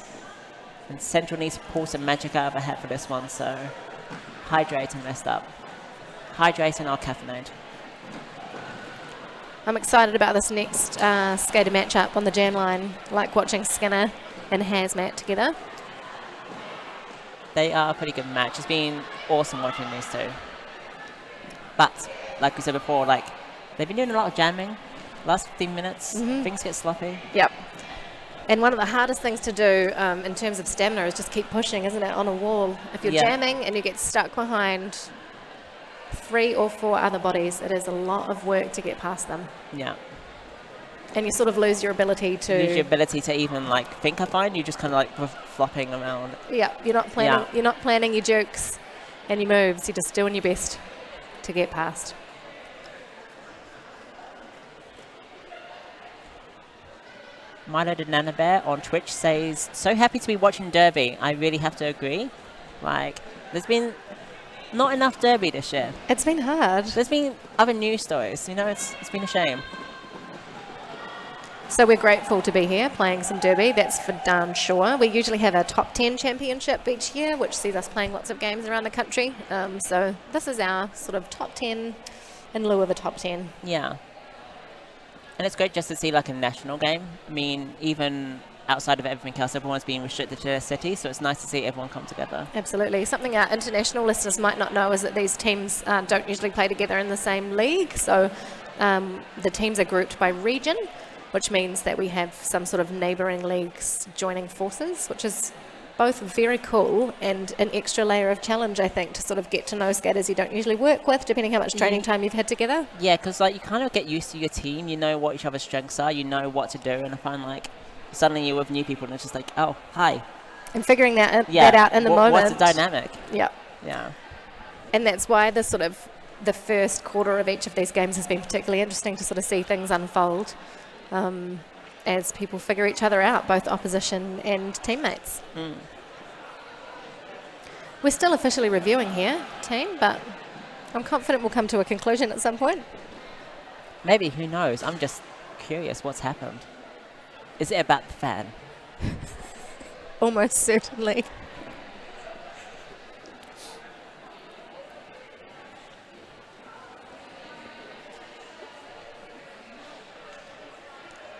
And Central needs to pull some magic out of a hat for this one, so hydrate and rest up. Hydrate and our caffeinate. I'm excited about this next skater matchup on the jam line. Like watching Skinner and Hazmat together. They are a pretty good match. It's been awesome watching these two. But, like we said before, like they've been doing a lot of jamming. Last 15 minutes, things get sloppy. Yep. And one of the hardest things to do in terms of stamina is just keep pushing, isn't it, on a wall. If you're Yeah. jamming and you get stuck behind 3 or 4 other bodies, it is a lot of work to get past them. Yeah. And you sort of lose your ability to... Lose your ability to even, like, think, I find. You're just kind of, like, flopping around. Yeah, you're not planning your jukes and your moves. You're just doing your best to get past. Milo the Nana Bear on Twitch says, so happy to be watching Derby. I really have to agree. Like, there's been not enough Derby this year. It's been hard. There's been other news stories. You know, it's been a shame. So we're grateful to be here playing some Derby. That's for darn sure. We usually have a top 10 championship each year, which sees us playing lots of games around the country. So this is our sort of top 10 in lieu of a top 10. Yeah. And it's great just to see, like, a national game. I mean, even outside of everything else, everyone's being restricted to their city, so it's nice to see everyone come together. Absolutely. Something our international listeners might not know is that these teams don't usually play together in the same league. So the teams are grouped by region, which means that we have some sort of neighbouring leagues joining forces, which is both very cool and an extra layer of challenge, I think, to sort of get to know skaters you don't usually work with, depending how much training time you've had together. Yeah, because, like, you kind of get used to your team. You know what each other's strengths are. You know what to do. And I find, like, suddenly you're with new people and it's just like, oh, hi. And figuring that out in the moment. What's the dynamic? Yeah. Yeah. And that's why the first quarter of each of these games has been particularly interesting to sort of see things unfold. As people figure each other out, both opposition and teammates. We're still officially reviewing here, team, but I'm confident we'll come to a conclusion at some point. Maybe, who knows? I'm just curious what's happened. Is it about the fan? Almost certainly.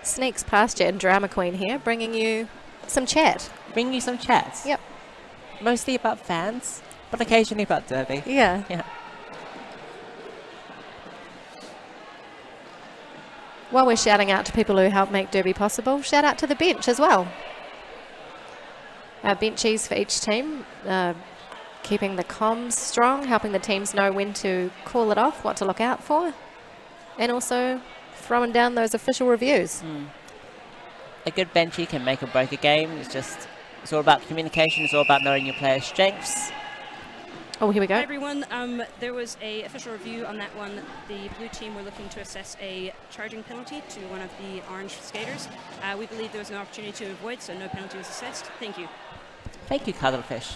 Sneaks past you and Drama Queen here, bringing you some chat. Bring you some chats? Yep. Mostly about fans, but occasionally about Derby. Yeah. Yeah. While we're shouting out to people who help make Derby possible, shout out to the bench as well. Our benchies for each team, keeping the comms strong, helping the teams know when to call it off, what to look out for, and also throwing down those official reviews. A good benchy can make or break a game. It's all about communication. It's all about knowing your player's strengths. Oh, here we go. Hi everyone. There was a official review on that one. The blue team were looking to assess a charging penalty to one of the orange skaters. We believe there was an opportunity to avoid, so no penalty was assessed. Thank you. Thank you, Cuddlefish.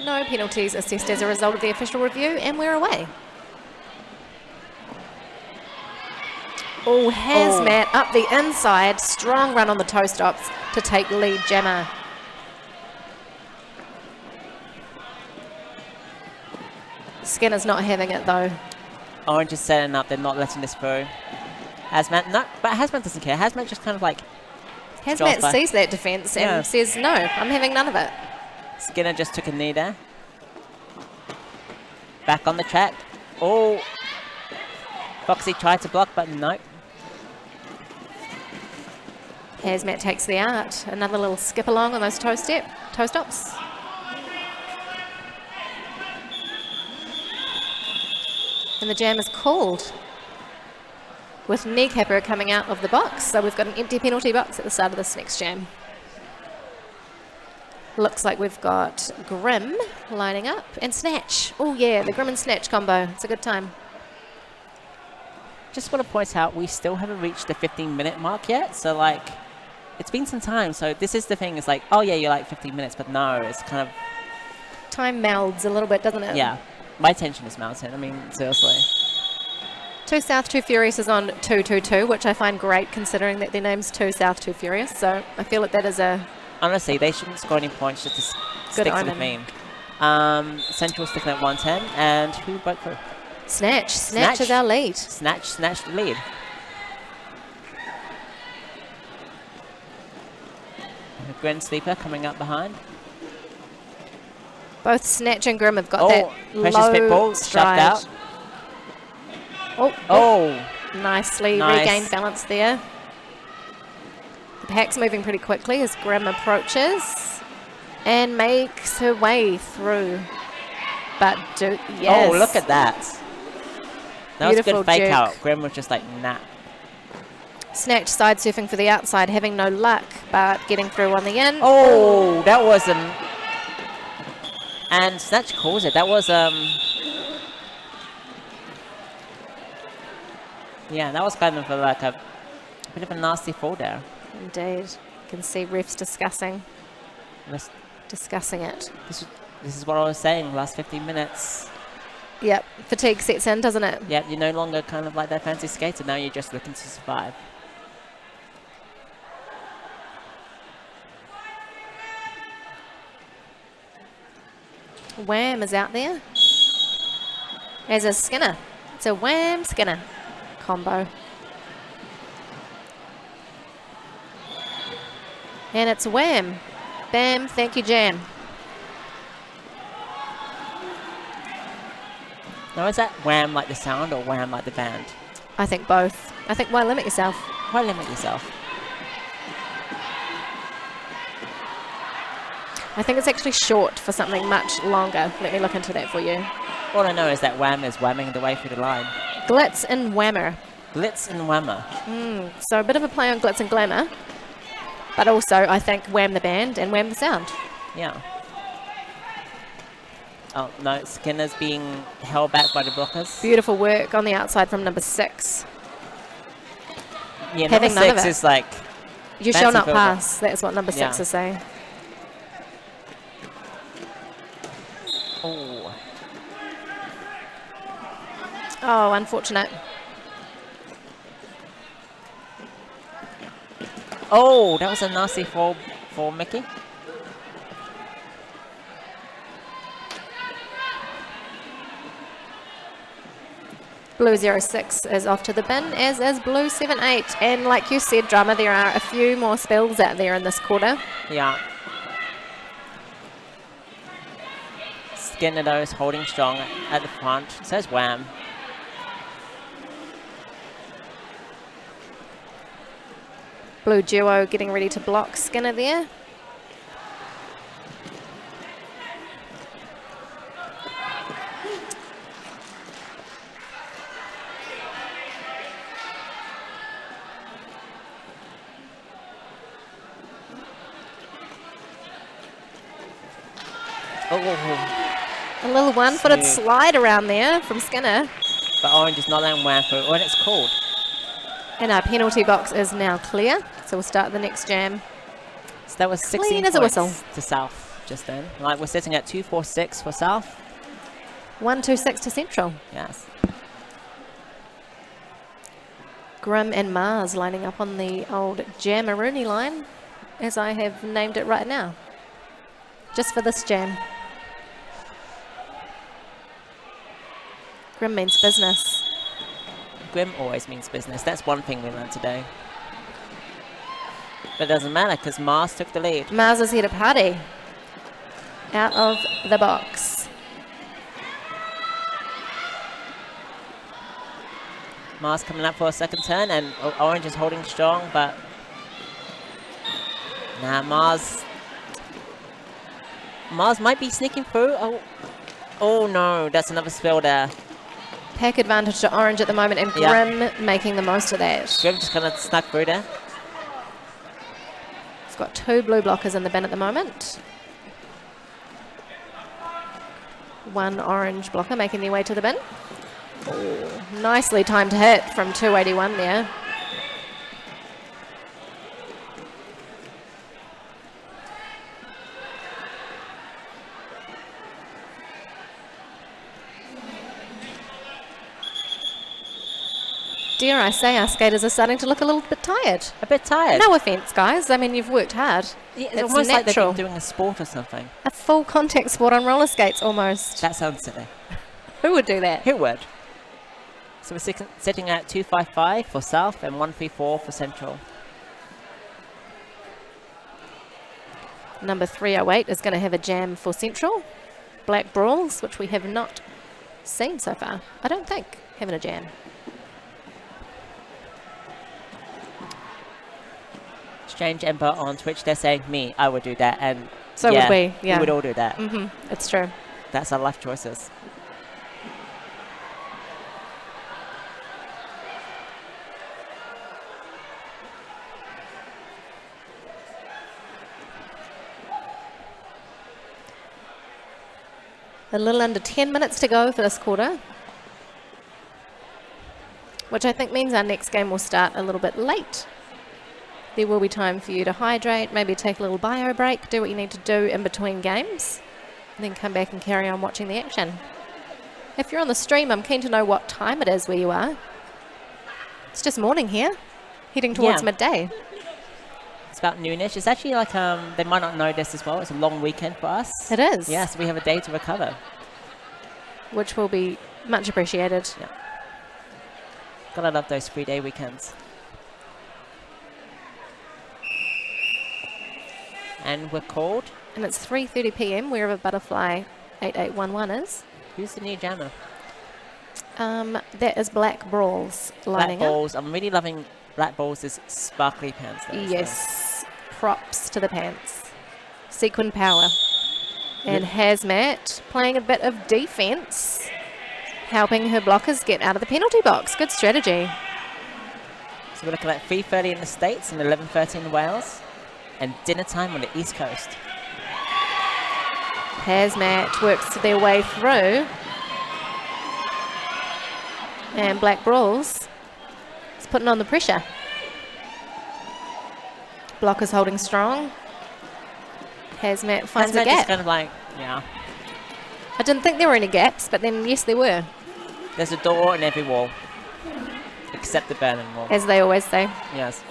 No penalties assessed as a result of the official review, and we're away. Oh, Hazmat up the inside. Strong run on the toe stops to take lead jammer. Skinner's not having it though. Orange is setting up. They're not letting this through. Hazmat, no, but Hazmat doesn't care. Hazmat just kind of like... Hazmat sees that defence and says, no, I'm having none of it. Skinner just took a knee there. Back on the track. Oh. Foxy tried to block, but no. Hazmat takes the art. Another little skip along on those toe stops. And the jam is called with Kneecapper coming out of the box. So we've got an empty penalty box at the start of this next jam. Looks like we've got Grim lining up and Snatch. Oh yeah, the Grim and Snatch combo. It's a good time. Just want to point out, we still haven't reached the 15-minute mark yet. So, like, it's been some time. So this is the thing. It's like, oh, yeah, you're like 15 minutes. But no, it's kind of... Time melds a little bit, doesn't it? Yeah. My attention is mounting. I mean, seriously. 2 South, 2 Furious is on 2-2-2, which I find great considering that their name's 2 South, 2 Furious. So I feel like that is a... Honestly, they shouldn't score any points just to stick to the theme. Central sticking at 110. And who broke through? Snatch. Snatch is our lead. Snatch the lead. And Gren Sleeper coming up behind. Both Snatch and Grim have got that Precious low Pitbull stride. shoved out. Oh. Nicely regained balance there. The pack's moving pretty quickly as Grim approaches. And makes her way through. But yes. Oh, look at that. That was a Beautiful good fake juke. out. Grim was just like, nah. Snatch side surfing for the outside, having no luck, but getting through on the in. Oh, that was and Snatch calls it. That was yeah, that was kind of like a bit of a nasty fall there. Indeed. You can see refs discussing it. This is what I was saying. Last 15 minutes. Yep. Fatigue sets in, doesn't it? Yeah, you're no longer kind of like that fancy skater. Now you're just looking to survive. Wham is out there. As is Skinner. It's a Wham Skinner combo. And it's Wham. Bam, thank you, Jam. Now, is that wham like the sound or wham like the band? I think both. I think why limit yourself? Why limit yourself? I think it's actually short for something much longer. Let me look into that for you. All I know is that wham is whamming the way through the line. Glitz and Whammer. Glitz and whammer. So a bit of a play on glitz and glamour, but also I think wham the band and wham the sound. Yeah. Oh, no, Skinner's being held back by the blockers. Beautiful work on the outside from number 6. Yeah, Having number none of 6 it. is like... You fancy shall not football. pass. That's what number 6 Yeah. is saying. Oh. Oh, unfortunate. Oh, that was a nasty fall for Mickey. Blue 06 is off to the bin, as is Blue 78. And like you said, Drama, there are a few more spills out there in this quarter. Yeah. Skinner, though, is holding strong at the front. So is Wham. Blue duo getting ready to block Skinner there. Oh, A little one-footed Smooth. slide around there from Skinner. but Orange is not letting Wham through when it's called. And our penalty box is now clear. So we'll start the next jam. So that was 16 Clean as a points whistle. to South just then. Like, we're sitting at 246 for South. 1-2-6 to Central. Yes. Grim and Mars lining up on the old Jam-a-Rooney line, as I have named it right now. Just for this jam. Grim means business. Grim always means business. That's one thing we learned today. But it doesn't matter because Mars took the lead. Mars is here to party. Out of the box. Mars coming up for a second turn, and Orange is holding strong, but nah, Mars might be sneaking through. Oh no, that's another spill there. Pack advantage to Orange at the moment, and Yeah. Grim making the most of that. Grim just kind of snuck through there. We've got 2 blue blockers in the bin at the moment. 1 orange blocker making their way to the bin. Oh, nicely timed hit from 281 there. Dare I say, our skaters are starting to look a little bit tired. A bit tired. No offence, guys. I mean, you've worked hard. Yeah, it's It's almost like they've natural. been doing a sport or something. A full contact sport on roller skates, almost. That sounds silly. Who would do that? Who would? So we're sitting at 255 for South and 134 for Central. Number 308 is going to have a jam for Central. Black Brawls, which we have not seen so far. I don't think, having a jam. Strange Emperor on Twitch, they're saying, me, I would do that. And So would we, yeah. We would all do that. It's true. That's our life choices. A little under 10 minutes to go for this quarter, which I think means our next game will start a little bit late. There will be time for you to hydrate, maybe take a little bio break, do what you need to do in between games, and then come back and carry on watching the action. If you're on the stream, I'm keen to know what time it is where you are. It's just morning here, heading towards midday. It's about noonish. It's actually like, they might not know this as well, it's a long weekend for us. It is. Yes, we have a day to recover. Which will be much appreciated. Yeah. Gotta love those 3-day weekends. And we're called? And it's 3:30 p.m. wherever Butterfly 8811 is. Who's the new jammer? That is Black Brawls lining Black Balls. I'm really loving Black Balls' sparkly pants. Though, yes. Props to the pants. Sequin power. And Hazmat playing a bit of defense, helping her blockers get out of the penalty box. Good strategy. So we're looking at 3:30 in the States and 11:30 in Wales. And dinner time on the East Coast. Hazmat works their way through. And Black Brawls is putting on the pressure. Blockers holding strong. Hazmat finds a Hazmat gap. just kind of like, yeah. I didn't think there were any gaps, but then yes, there were. There's a door in every wall. Except the Berlin Wall. As they always say. Yes.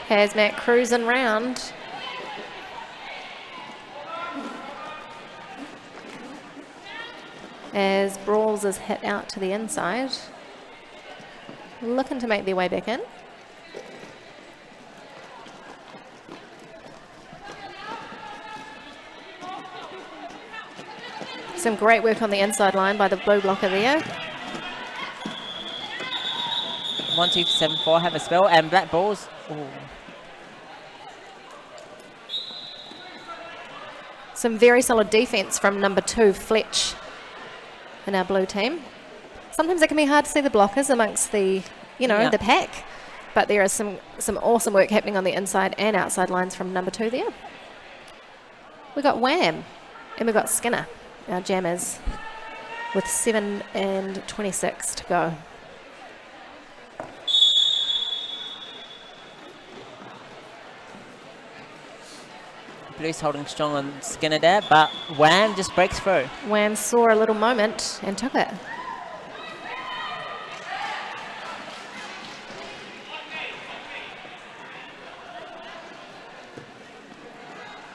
Hazmat cruising round. As Brawls is hit out to the inside. Looking to make their way back in. Some great work on the inside line by the blue blocker there. 1, 2, 7, 4 have a spell, and Black Balls. Ooh. Some very solid defense from number 2, Fletch, in our blue team. Sometimes it can be hard to see the blockers amongst the, the pack, but there is some awesome work happening on the inside and outside lines from number 2 there. We got Wham, and we got Skinner, our jammers, with 7 and 26 to go. Blue's holding strong on Skinner there, but Wham just breaks through. Wham saw a little moment and took it.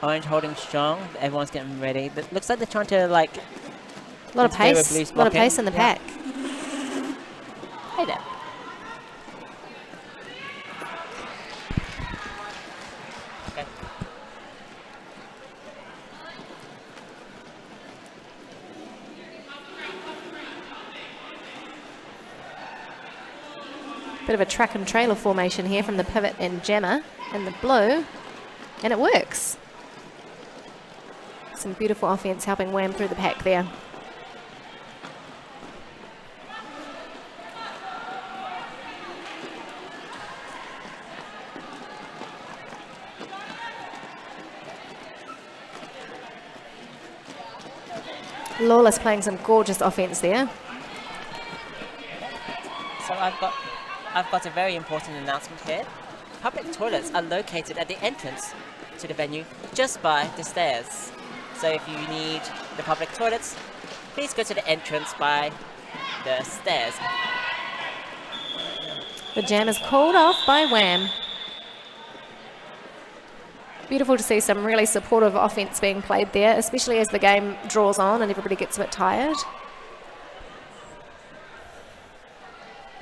Orange holding strong. Everyone's getting ready. It looks like they're trying to like. A lot of pace. A lot of pace in the pack. Hey there. Okay. Bit of a truck and trailer formation here from the pivot and jammer in the blue, and it works. Some beautiful offense helping Wham through the pack there. Lawless playing some gorgeous offense there. So I've got a very important announcement here. Public toilets are located at the entrance to the venue just by the stairs. So if you need the public toilets, please go to the entrance by the stairs. The jam is called off by Wham. Beautiful to see some really supportive offense being played there, especially as the game draws on and everybody gets a bit tired.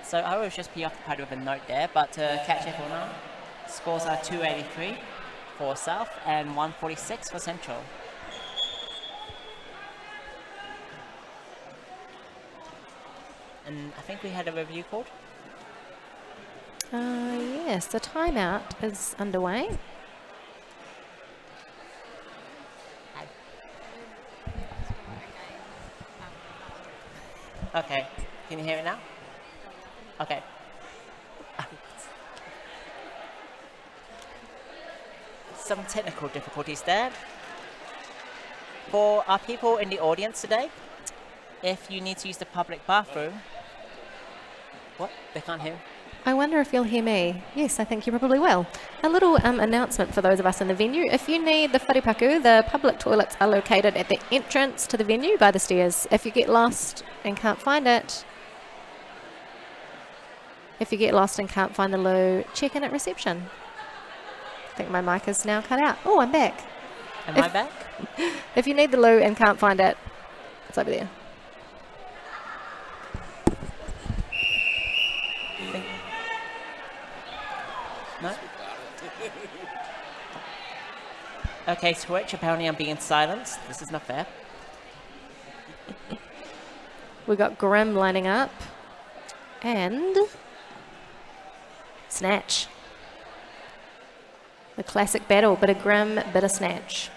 So I was just preoccupied with a note there, but to catch everyone up, scores are 283 for South and 146 for Central. And I think we had a review called. Yes, the timeout is underway. Okay, can you hear it now? Okay. Some technical difficulties there. For our people in the audience today, if you need to use the public bathroom, what? They can't hear? I wonder if you'll hear me. Yes, I think you probably will. A little announcement for those of us in the venue. If you need the wharepaku, the public toilets are located at the entrance to the venue by the stairs. If you get lost and can't find it, the loo, check in at reception. I think my mic is now cut out. Oh, I'm back. Am I back? If you need the loo and can't find it, it's over there. No? Okay, Twitch, apparently I'm being silenced. This is not fair. We got Grim lining up. And Snatch. The classic battle, bit of Grim, bit of Snatch.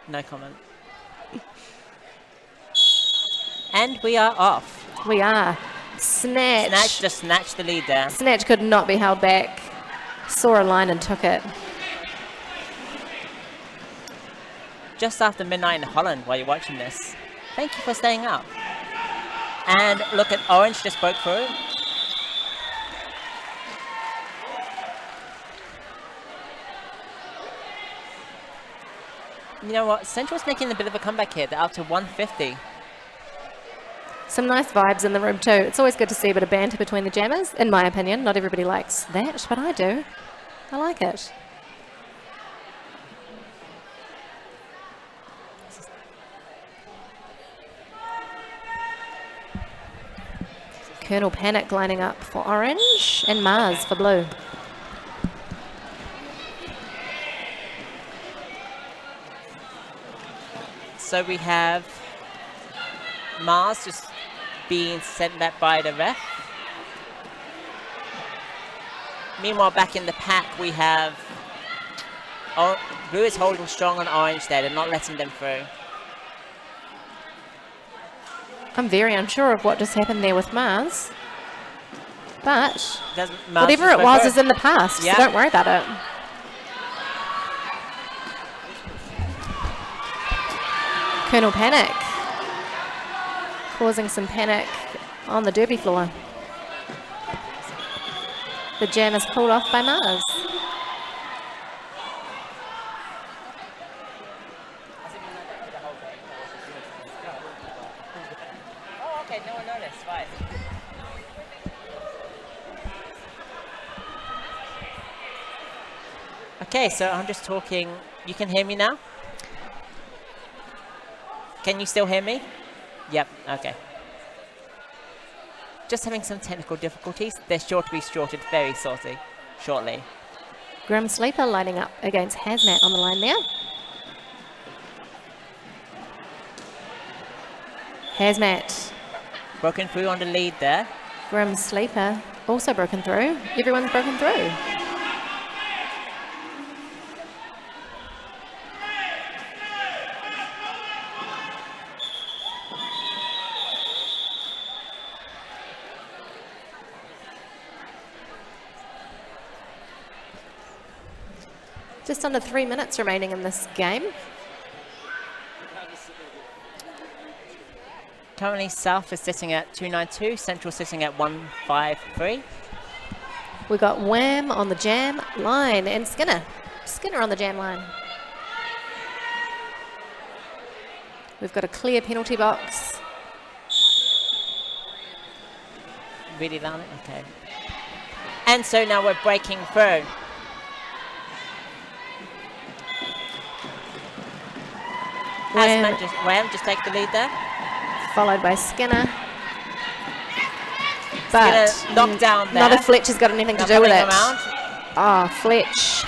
No comment. And we are off. We are. Snatch. Snatch just snatched the lead there. Snatch could not be held back. Saw a line and took it. Just after midnight in Holland while you're watching this. Thank you for staying up. And look at Orange just broke through. You know what? Central's making a bit of a comeback here. They're up to 150. Some nice vibes in the room too. It's always good to see a bit of banter between the jammers, in my opinion. Not everybody likes that, but I do. I like it. Colonel Panic lining up for orange and Mars for blue. So we have Mars just being sent back by the ref. Meanwhile, back in the pack, we have blue is holding strong on orange there. They're not letting them through. I'm very unsure of what just happened there with Mars. But Mars whatever it was is in the past, yeah. So don't worry about it. Colonel Panic causing some panic on the derby floor. The jam is pulled off by Mars. Oh, okay, no one noticed. Right. Okay, so I'm just talking. You can hear me now? Can you still hear me? Yep, okay. Just having some technical difficulties. They're sure to be sorted very shortly. Grim Sleeper lining up against Hazmat on the line there. Hazmat. Broken through on the lead there. Grim Sleeper also broken through. Everyone's broken through. Just under 3 minutes remaining in this game. Currently, South is sitting at 292, Central sitting at 153. We've got Wham on the jam line and Skinner. Skinner on the jam line. We've got a clear penalty box. really loud? Okay. And so now we're breaking through. Wham just take the lead there. Followed by Skinner. But Skinner knocked down there. not if Fletch has got anything to do with it. Around. Oh, Fletch.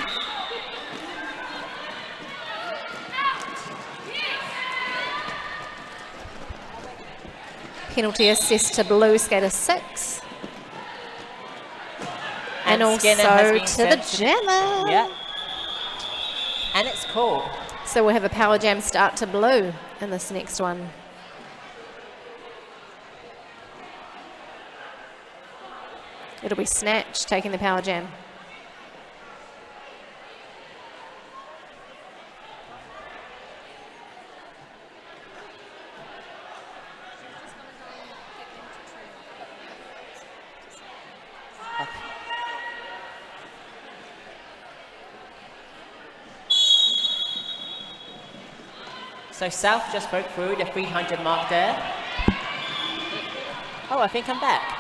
Penalty assessed to blue skater 6. And also to the jammer. Yeah. And it's cool. So we'll have a power jam start to blue in this next one. It'll be Snatch taking the power jam. So South just broke through the 300 mark there. Oh, I think I'm back.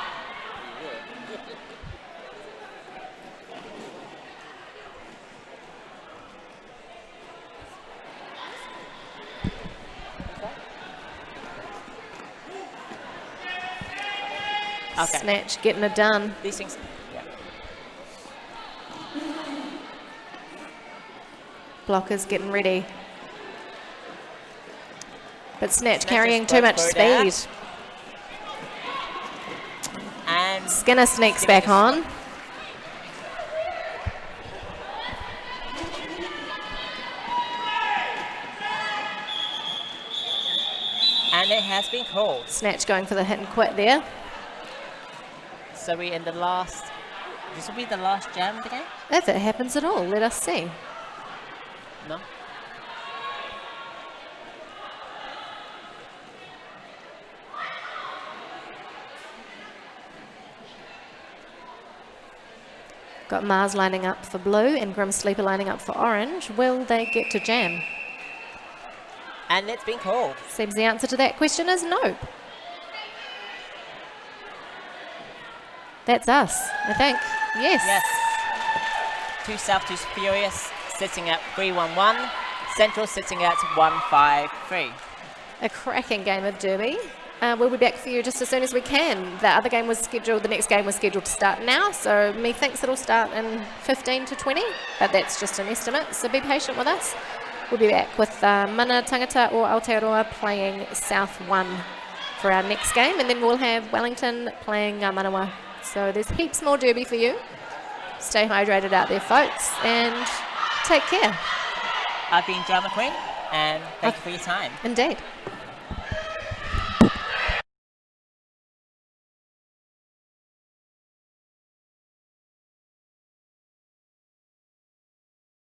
Okay. Snatch getting it done. These things. Yeah. Blockers getting ready. But Snatch Snatch carrying just too broke much through there. speed. And Skinner sneaks back on. And it has been called. Snatch going for the hit and quit there. So we're in the last. This will be the last jam of the game? If it happens at all, let us see. No? Got Mars lining up for blue and Grim Sleeper lining up for orange. Will they get to jam? And it's been called. Seems the answer to that question is no. That's us, I think. Yes. Yes. 2 South, 2 Furious, sitting at 3-1-1. Central sitting at 1-5-3. A cracking game of Derby. We'll be back for you just as soon as we can. The other game was scheduled, the next game was scheduled to start now, so methinks it'll start in 15 to 20, but that's just an estimate, so be patient with us. We'll be back with Mana Tangata or Aotearoa playing South 1 for our next game, and then we'll have Wellington playing Manawa. So there's heaps more Derby for you. Stay hydrated out there, folks, and take care. I've been Drama Queen, and thank you for your time. Indeed.